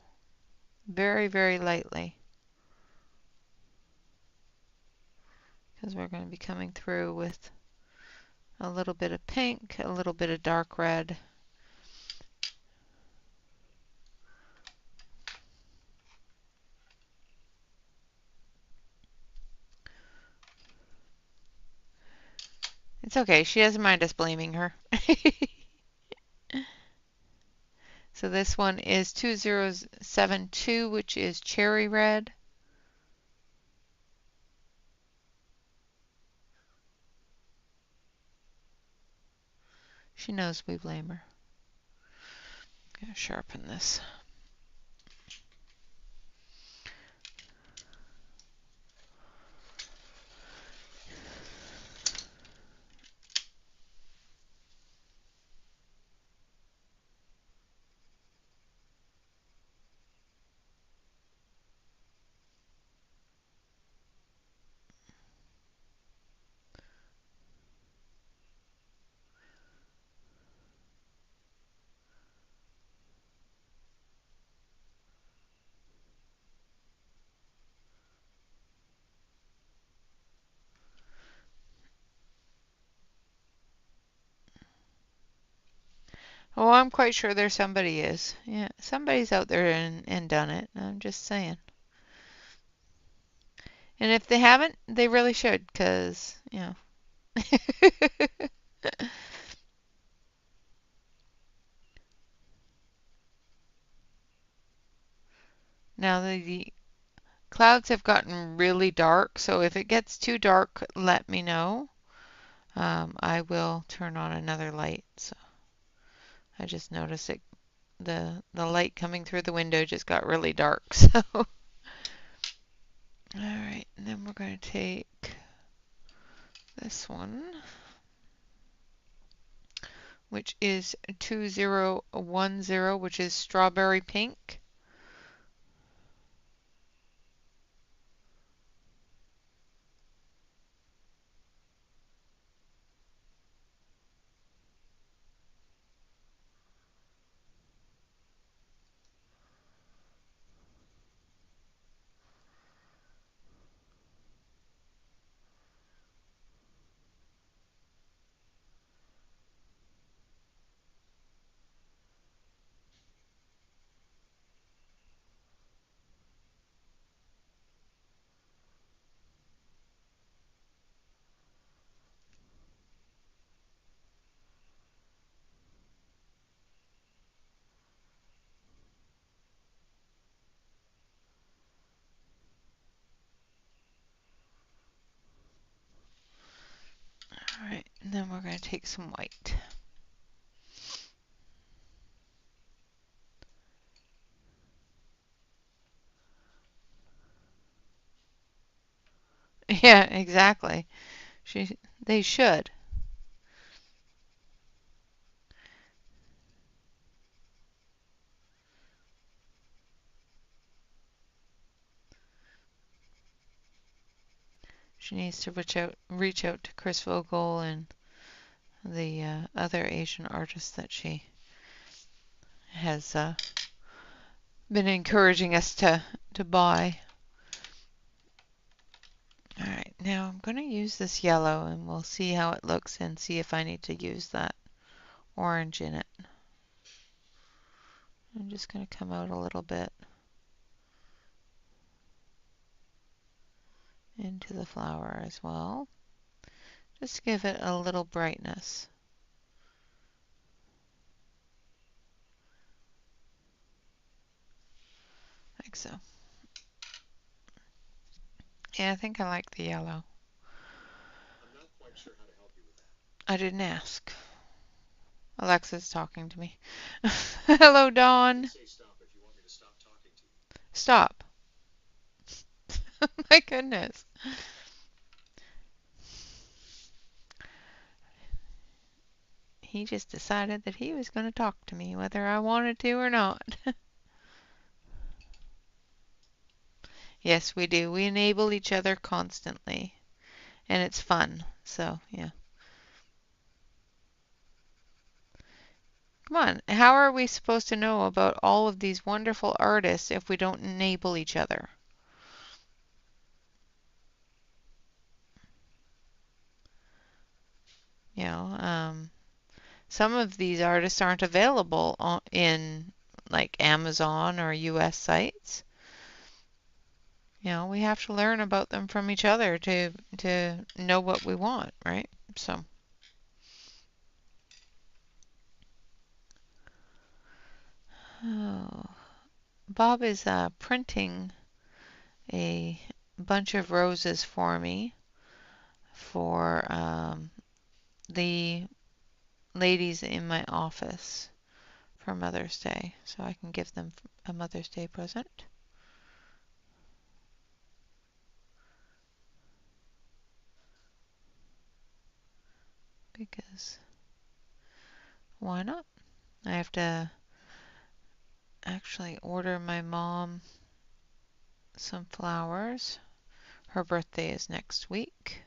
very, very lightly because we're going to be coming through with a little bit of pink, a little bit of dark red. It's okay, she doesn't mind us blaming her. So this one is 2072, which is cherry red. She knows we blame her. I'm going to sharpen this. Oh, I'm quite sure there somebody is. Yeah, somebody's out there and done it. I'm just saying. And if they haven't, they really should, because, you know. Now the clouds have gotten really dark, so if it gets too dark, let me know. I will turn on another light. So I just noticed it, the light coming through the window just got really dark. So all right, and then we're going to take this one which is 2010, which is strawberry pink. All right, and then we're going to take some white. Yeah, exactly. They should. She needs to reach out to Chris Vogel and the other Asian artists that she has been encouraging us to buy. All right, now I'm going to use this yellow and we'll see how it looks and see if I need to use that orange in it. I'm just going to come out a little bit into the flower as well. Just to give it a little brightness. Like so. Yeah, I think I like the yellow. I'm not quite sure how to help you with that. I didn't ask. Alexa's talking to me. Hello, Dawn. Say stop if you want me to stop talking to you. Stop. My goodness. He just decided that he was going to talk to me whether I wanted to or not. Yes, we do. We enable each other constantly. And it's fun. So, yeah. Come on. How are we supposed to know about all of these wonderful artists if we don't enable each other? You know, some of these artists aren't available in like Amazon or US sites. You know, we have to learn about them from each other to know what we want, right? So, oh, Bob is printing a bunch of roses for me for the ladies in my office for Mother's Day, so I can give them a Mother's Day present. Because why not? I have to actually order my mom some flowers. Her birthday is next week.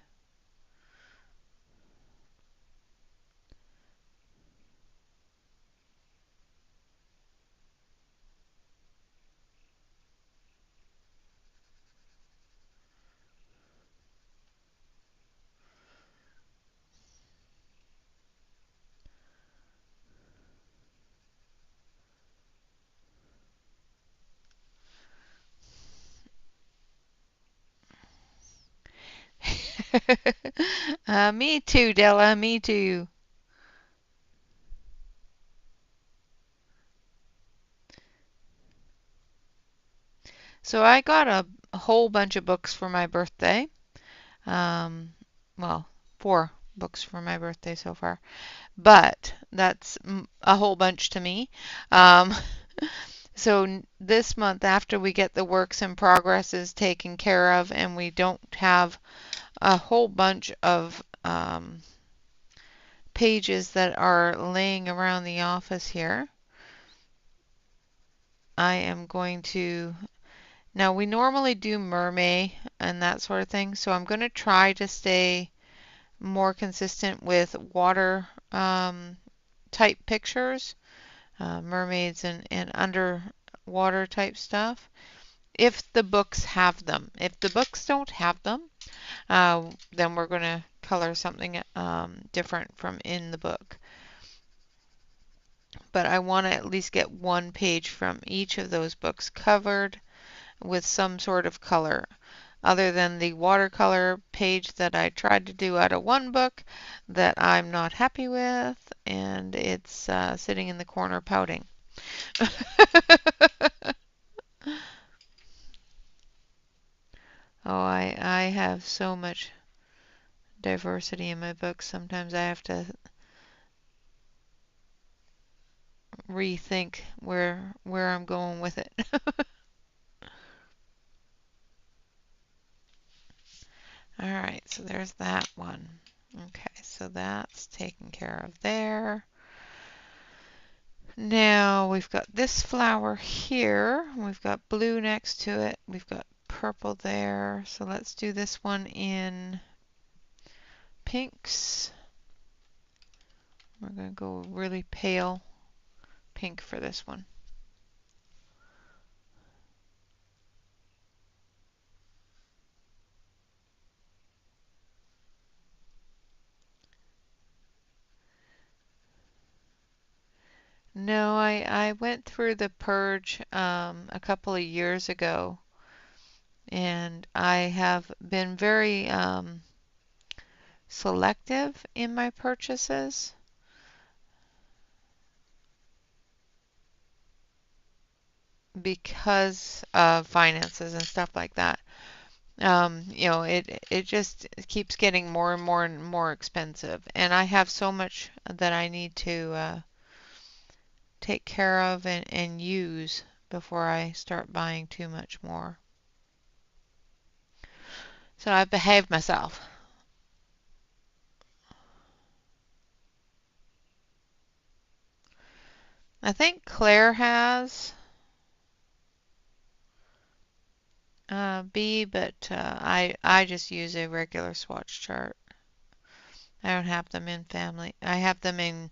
Me too, Della, me too. So I got a whole bunch of books for my birthday. Um, well, 4 books for my birthday so far, but that's a whole bunch to me. Um, so this month, after we get the works in progresses taken care of and we don't have a whole bunch of pages that are laying around the office here. I am going to, now we normally do mermaid and that sort of thing, so I'm going to try to stay more consistent with water type pictures, mermaids and underwater type stuff, if the books have them. If the books don't have them, then we're going to color something different from in the book. But I want to at least get one page from each of those books covered with some sort of color, other than the watercolor page that I tried to do out of one book that I'm not happy with, and it's sitting in the corner pouting. Oh, I have so much diversity in my books. Sometimes I have to rethink where I'm going with it. All right, so there's that one. Okay, so that's taken care of there. Now we've got this flower here. We've got blue next to it. We've got purple there. So let's do this one in pinks. We're going to go really pale pink for this one. No, I went through the purge a couple of years ago, and I have been very selective in my purchases because of finances and stuff like that. It just keeps getting more and more and more expensive, and I have so much that I need to take care of and use before I start buying too much more. So I've behaved myself. I think Claire has B, but I just use a regular swatch chart. I don't have them in family. I have them in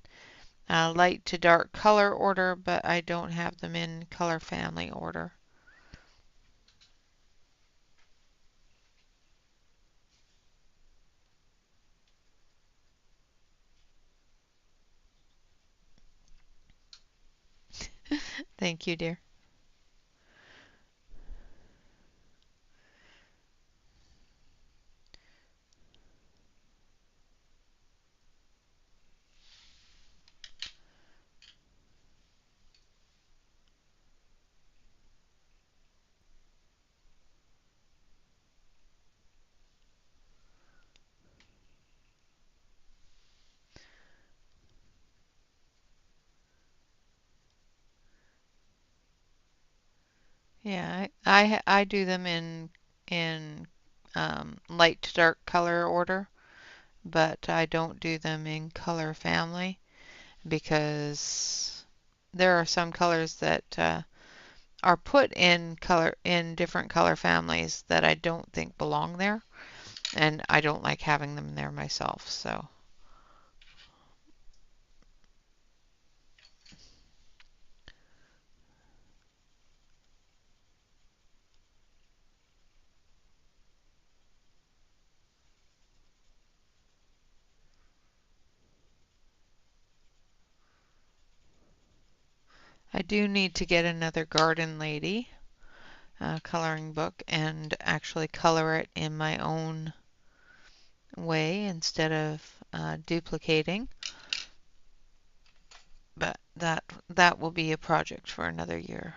light to dark color order, but I don't have them in color family order. Thank you, dear. Yeah, I do them in light to dark color order, but I don't do them in color family because there are some colors that are put in different color families that I don't think belong there, and I don't like having them there myself. So I do need to get another Garden Lady coloring book and actually color it in my own way instead of duplicating. But that will be a project for another year.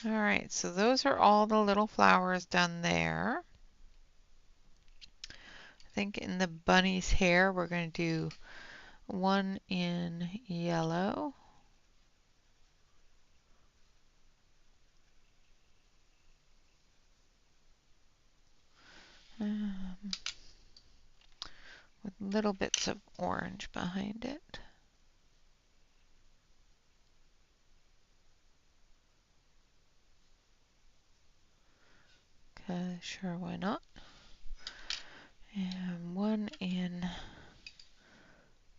All right, so those are all the little flowers done there. I think in the bunny's hair, we're going to do one in yellow. um, with little bits of orange behind it. Sure, why not? And one in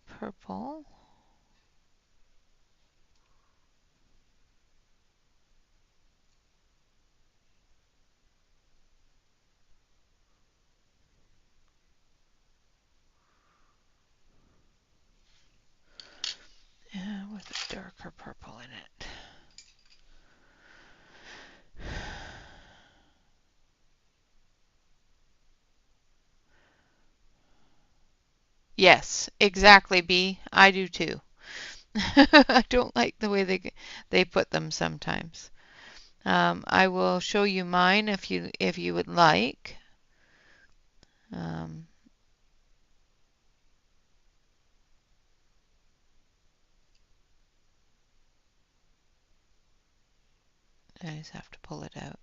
purple. And with a darker purple in it. Yes, exactly, B. I do too. I don't like the way they put them sometimes. I will show you mine if you would like. Um, I just have to pull it out.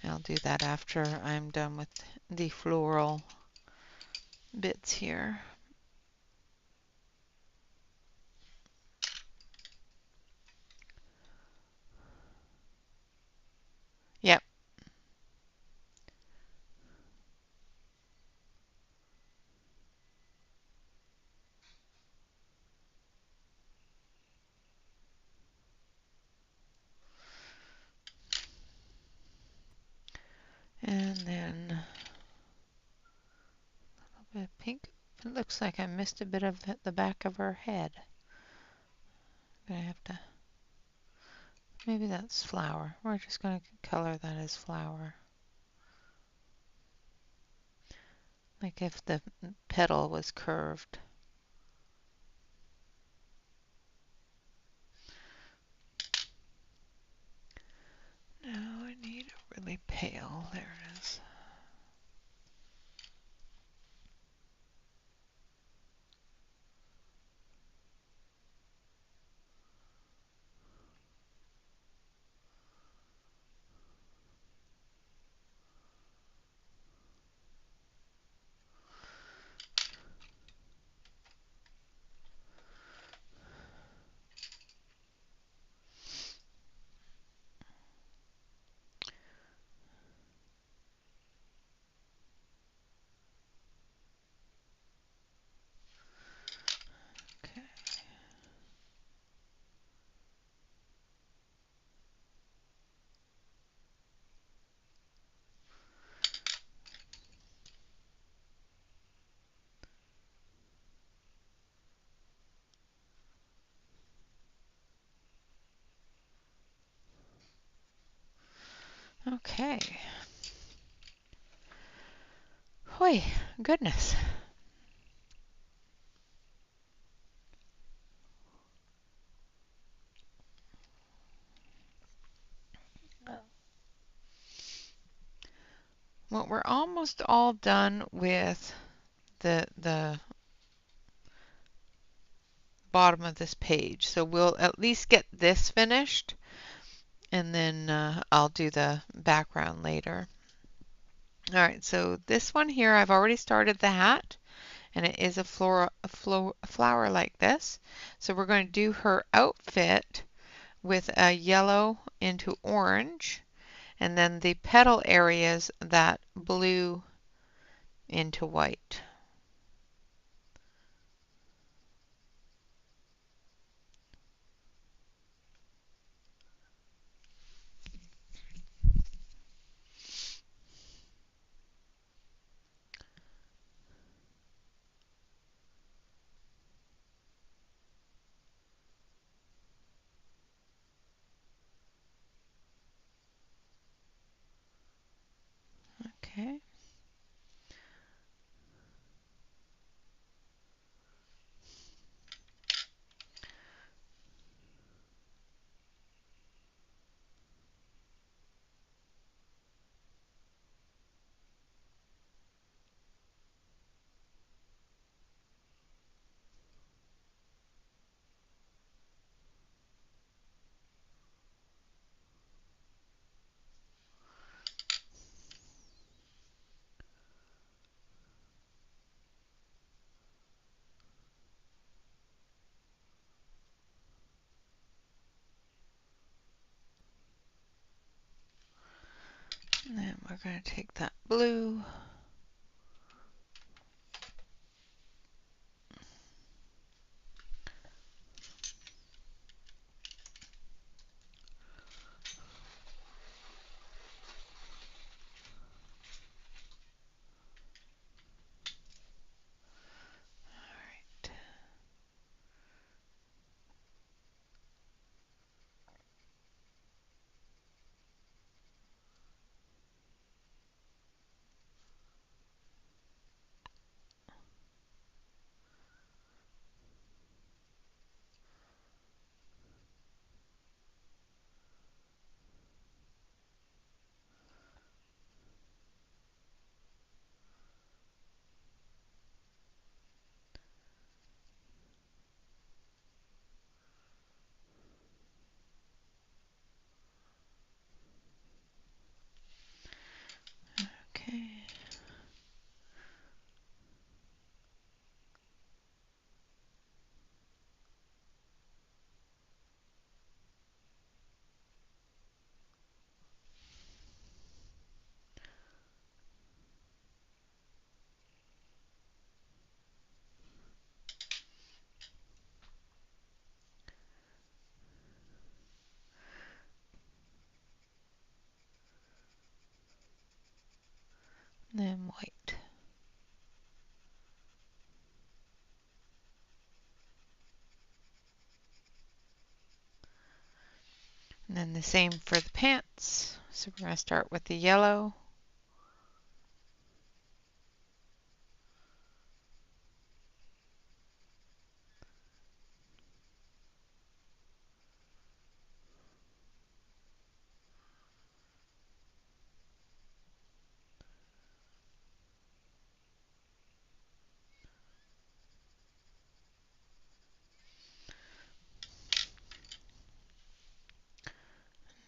I'll do that after I'm done with the floral bits here. Yep. And then a little bit of pink. It looks like I missed a bit of the back of her head. I have to, maybe that's flower. We're just going to color that as flower. Like if the petal was curved. Now I need a really pale. There it is. Okay. Okay. Hoy, goodness. Well, we're almost all done with the bottom of this page. So we'll at least get this finished, and then I'll do the background later. All right, so this one here, I've already started the hat, and it is a flower like this. So we're going to do her outfit with a yellow into orange, and then the petal areas that blue into white. Okay. we're going to take that blue. Okay. Then white. And then the same for the pants. So we're going to start with the yellow.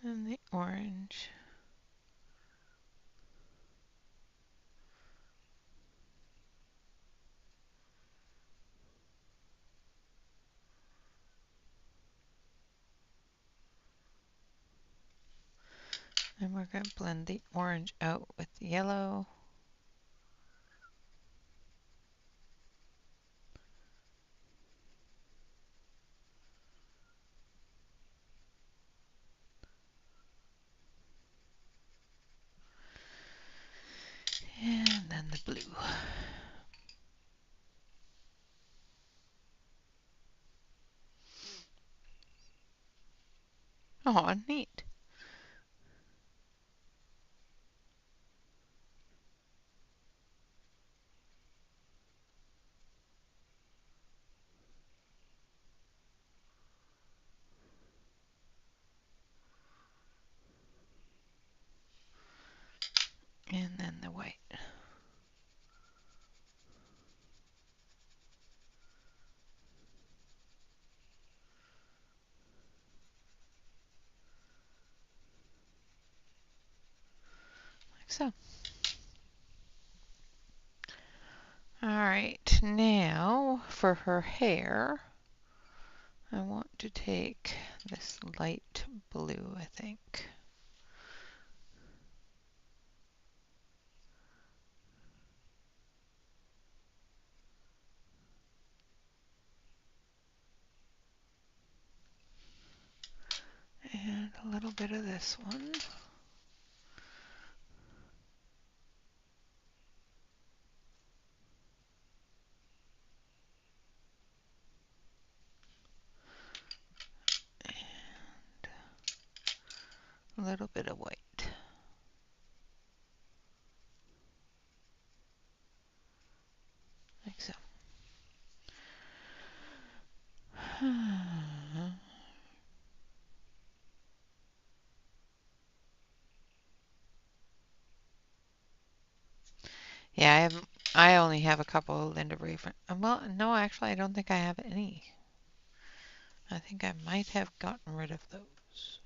And the orange. And we're going to blend the orange out with the yellow. And then the blue. Oh, neat. And then the white. Like so. Alright, now for her hair, I want to take this light blue, I think. And a little bit of this one. And a little bit of white. Like so. Yeah, I only have a couple of Linda Raven. Well, no, actually, I don't think I have any. I think I might have gotten rid of those.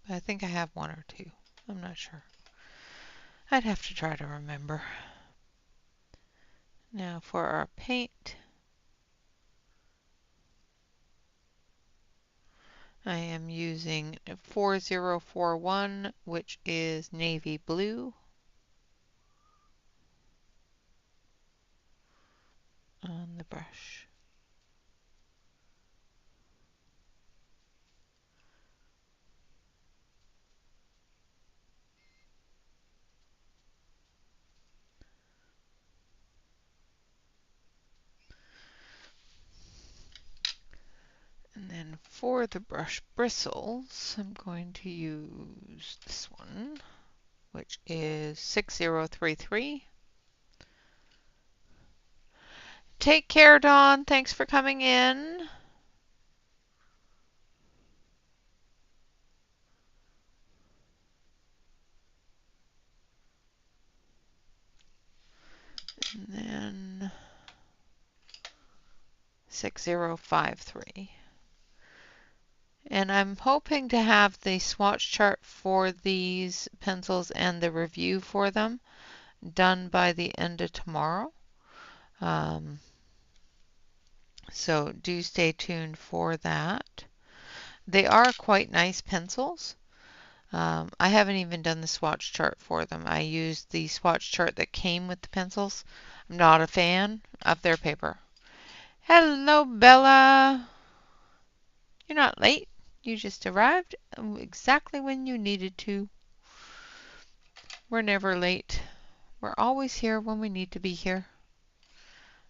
But I think I have one or two. I'm not sure. I'd have to try to remember. Now for our paint, I am using 4041, which is navy blue. brush. And then for the brush bristles, I'm going to use this one, which is 6033. Take care, Dawn. Thanks for coming in. And then 6053. And I'm hoping to have the swatch chart for these pencils and the review for them done by the end of tomorrow. So do stay tuned for that. They are quite nice pencils. I haven't even done the swatch chart for them. I used the swatch chart that came with the pencils. I'm not a fan of their paper. Hello, Bella. You're not late. You just arrived exactly when you needed to. We're never late. We're always here when we need to be here.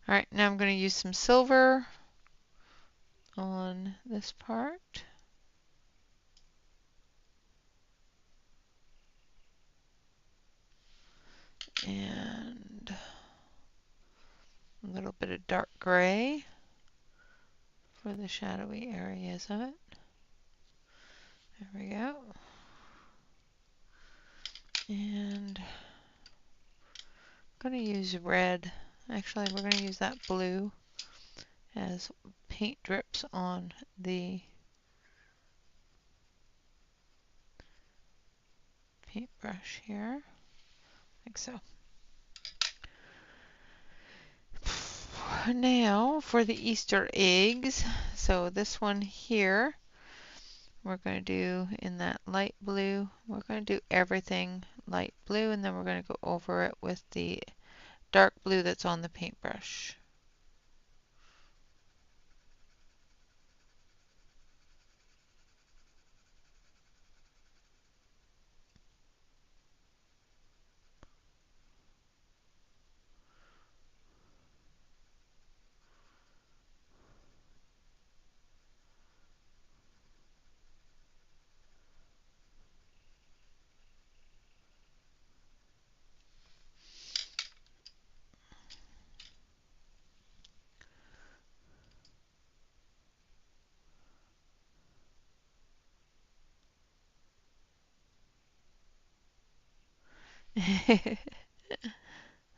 All right, now I'm going to use some silver on this part. And a little bit of dark gray for the shadowy areas of it. There we go. And I'm going to use red. Actually, we're going to use that blue as paint drips on the paintbrush here, like so. Now for the Easter eggs. So this one here, we're going to do in that light blue. We're going to do everything light blue, and then we're going to go over it with the dark blue that's on the paintbrush.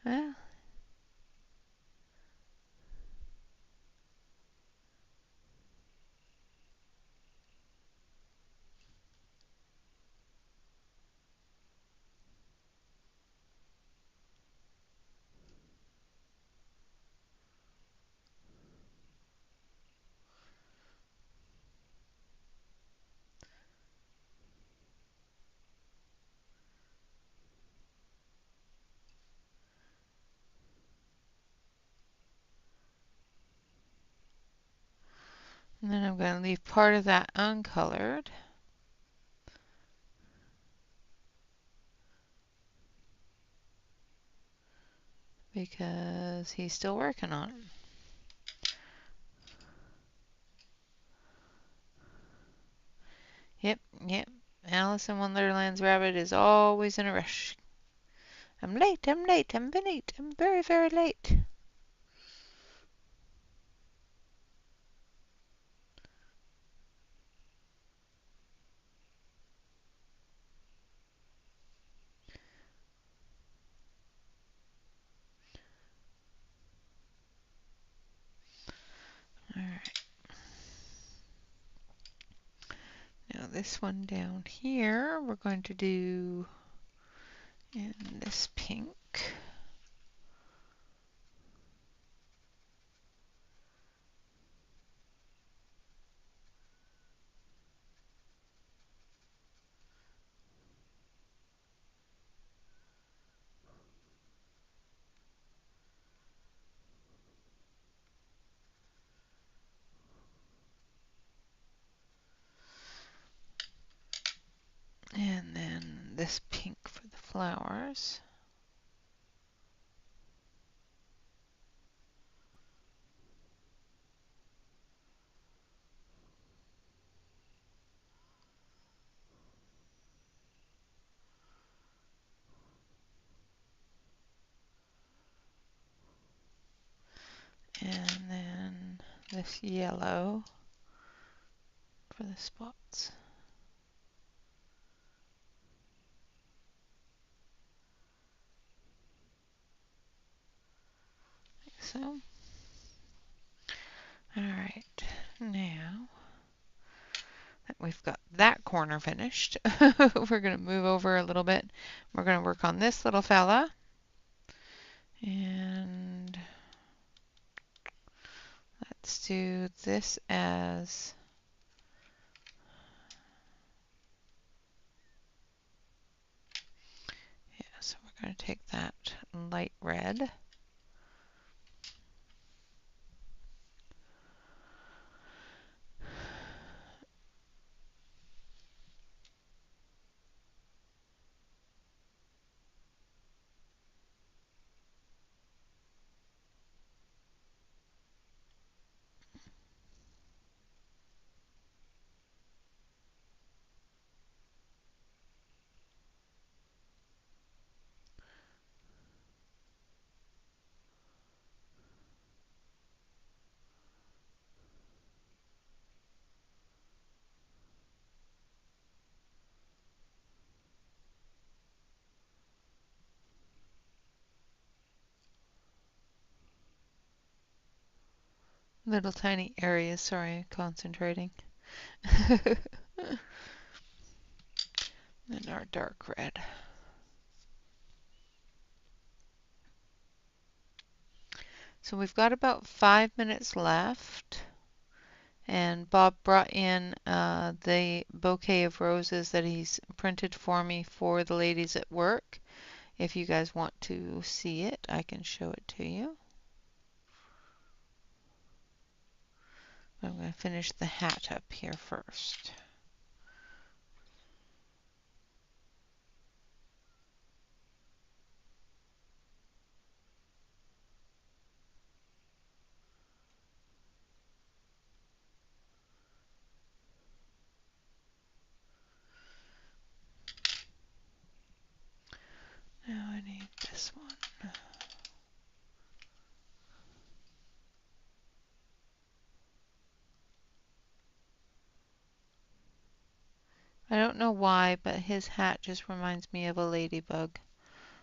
Well, and then I'm going to leave part of that uncolored. Because he's still working on it. Yep, yep. Alice in Wonderland's rabbit is always in a rush. I'm late, I'm late, I'm late, I'm very, very late. Alright. Now this one down here, we're going to do in this pink. want this pink for the flowers. And then this yellow for the spots. Like so. Alright, now that we've got that corner finished, we're going to move over a little bit. We're going to work on this little fella. And let's do this as so we're going to take that light red. Little tiny areas, sorry, concentrating. And our dark red. So we've got about 5 minutes left. And Bob brought in the bouquet of roses that he's printed for me for the ladies at work. If you guys want to see it, I can show it to you. I'm going to finish the hat up here first. Now I need this one. I don't know why, but his hat just reminds me of a ladybug.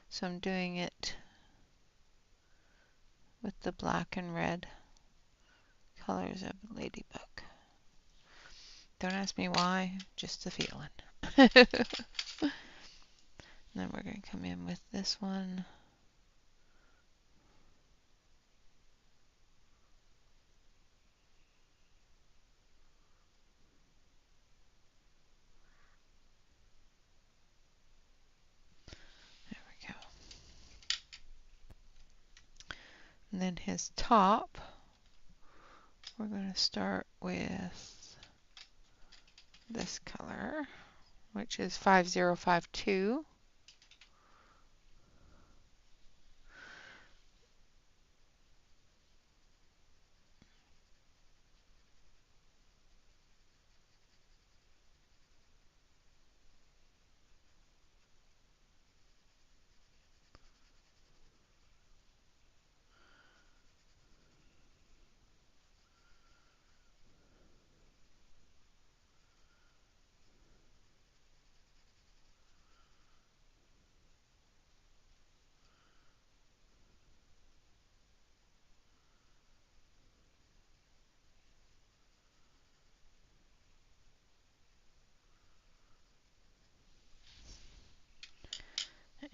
So I'm doing it with the black and red colors of a ladybug. Don't ask me why, just a feeling. Then we're going to come in with this one. There we go. And then his top, we're going to start with this color, which is 5052.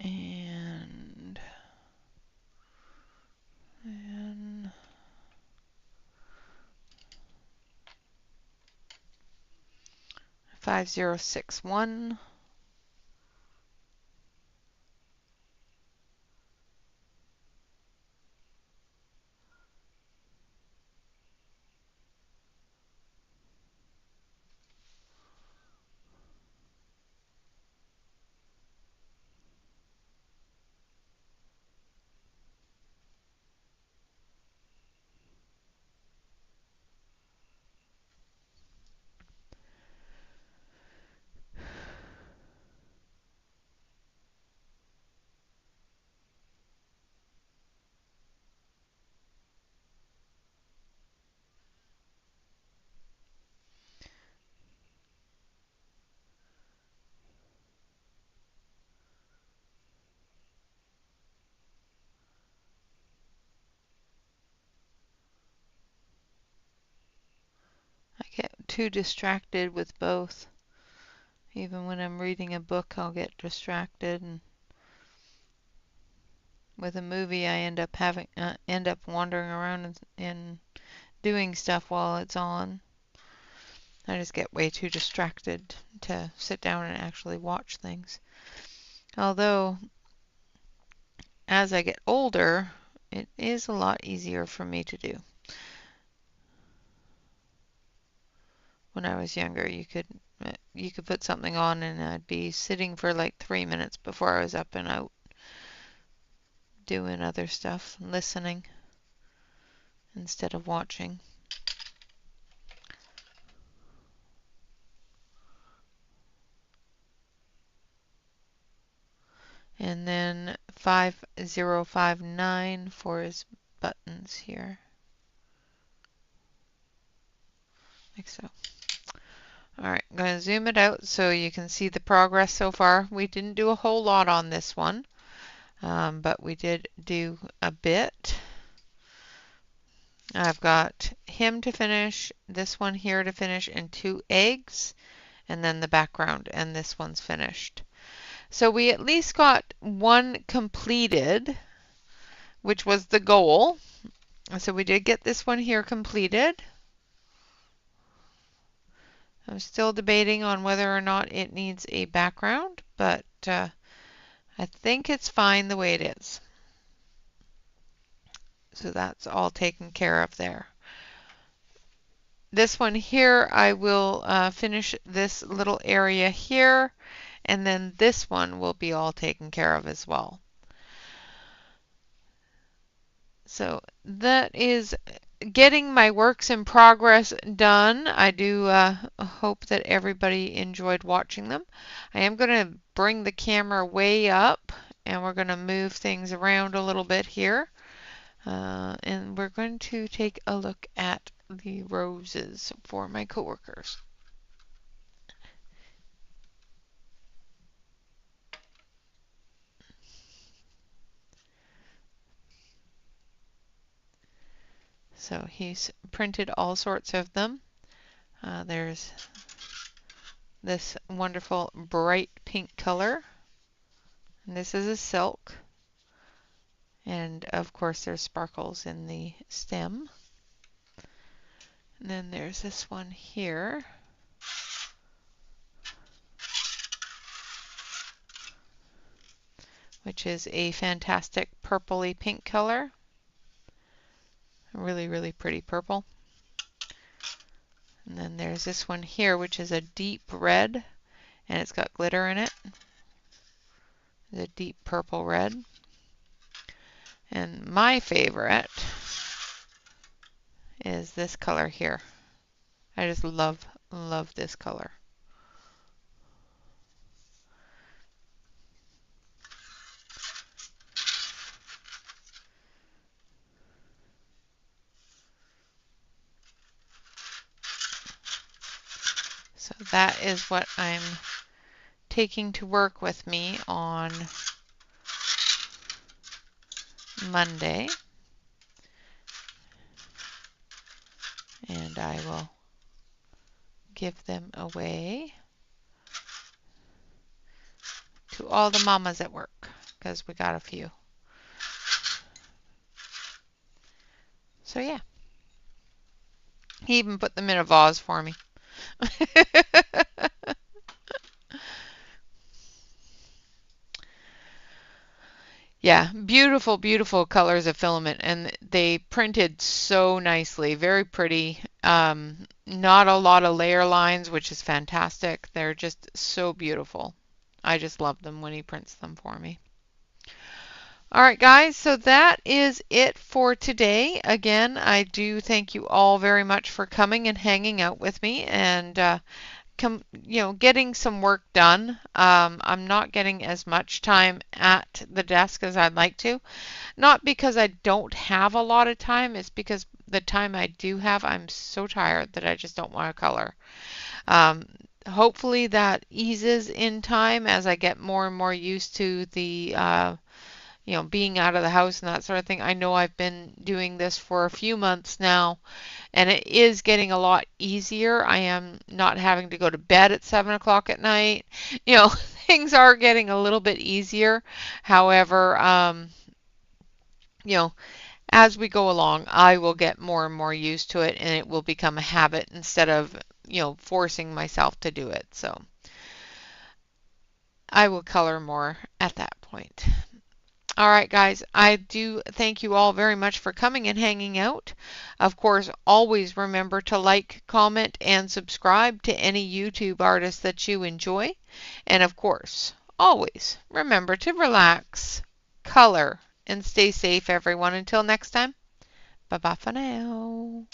And then 5061. get too distracted with both. Even when I'm reading a book, I'll get distracted, and with a movie, I end up wandering around and doing stuff while it's on. I just get way too distracted to sit down and actually watch things. Although, as I get older, it is a lot easier for me to do. When I was younger, you could put something on and I'd be sitting for like 3 minutes before I was up and out doing other stuff, listening instead of watching. And then 5059 for his buttons here, like so. Alright, I'm going to zoom it out so you can see the progress so far. We didn't do a whole lot on this one, but we did do a bit. I've got him to finish, this one here to finish, and 2 eggs, and then the background, and this one's finished. So we at least got one completed, which was the goal. So we did get this one here completed. I'm still debating on whether or not it needs a background, but I think it's fine the way it is. So that's all taken care of there. This one here, I will finish this little area here, and then this one will be all taken care of as well. So that is getting my works in progress done. I do hope that everybody enjoyed watching them. I am going to bring the camera way up, and we're going to move things around a little bit here. And we're going to take a look at the roses for my coworkers. So he's printed all sorts of them. There's this wonderful bright pink color. And this is a silk. And of course there's sparkles in the stem. And then there's this one here. Which is a fantastic purpley pink color. Really, really pretty purple. And then there's this one here, which is a deep red, and it's got glitter in it. It's a deep purple red. And my favorite is this color here. I just love this color. So that is what I'm taking to work with me on Monday. And I will give them away to all the mamas at work, because we got a few. So yeah. He even put them in a vase for me. Yeah, beautiful, beautiful colors of filament, and they printed so nicely, very pretty. Not a lot of layer lines, which is fantastic. They're just so beautiful. I just love them when he prints them for me. All right, guys, so that is it for today. Again, I do thank you all very much for coming and hanging out with me and getting some work done. I'm not getting as much time at the desk as I'd like to. Not because I don't have a lot of time, it's because the time I do have, I'm so tired that I just don't want to color. Hopefully that eases in time as I get more and more used to the being out of the house and that sort of thing. I know I've been doing this for a few months now, and it is getting a lot easier. I am not having to go to bed at 7 o'clock at night. Things are getting a little bit easier. However, you know, as we go along, I will get more and more used to it, and it will become a habit instead of, forcing myself to do it. So I will color more at that point. All right, guys, I do thank you all very much for coming and hanging out. Of course, always remember to like, comment, and subscribe to any YouTube artist that you enjoy. And of course, always remember to relax, color, and stay safe, everyone. Until next time, bye-bye for now.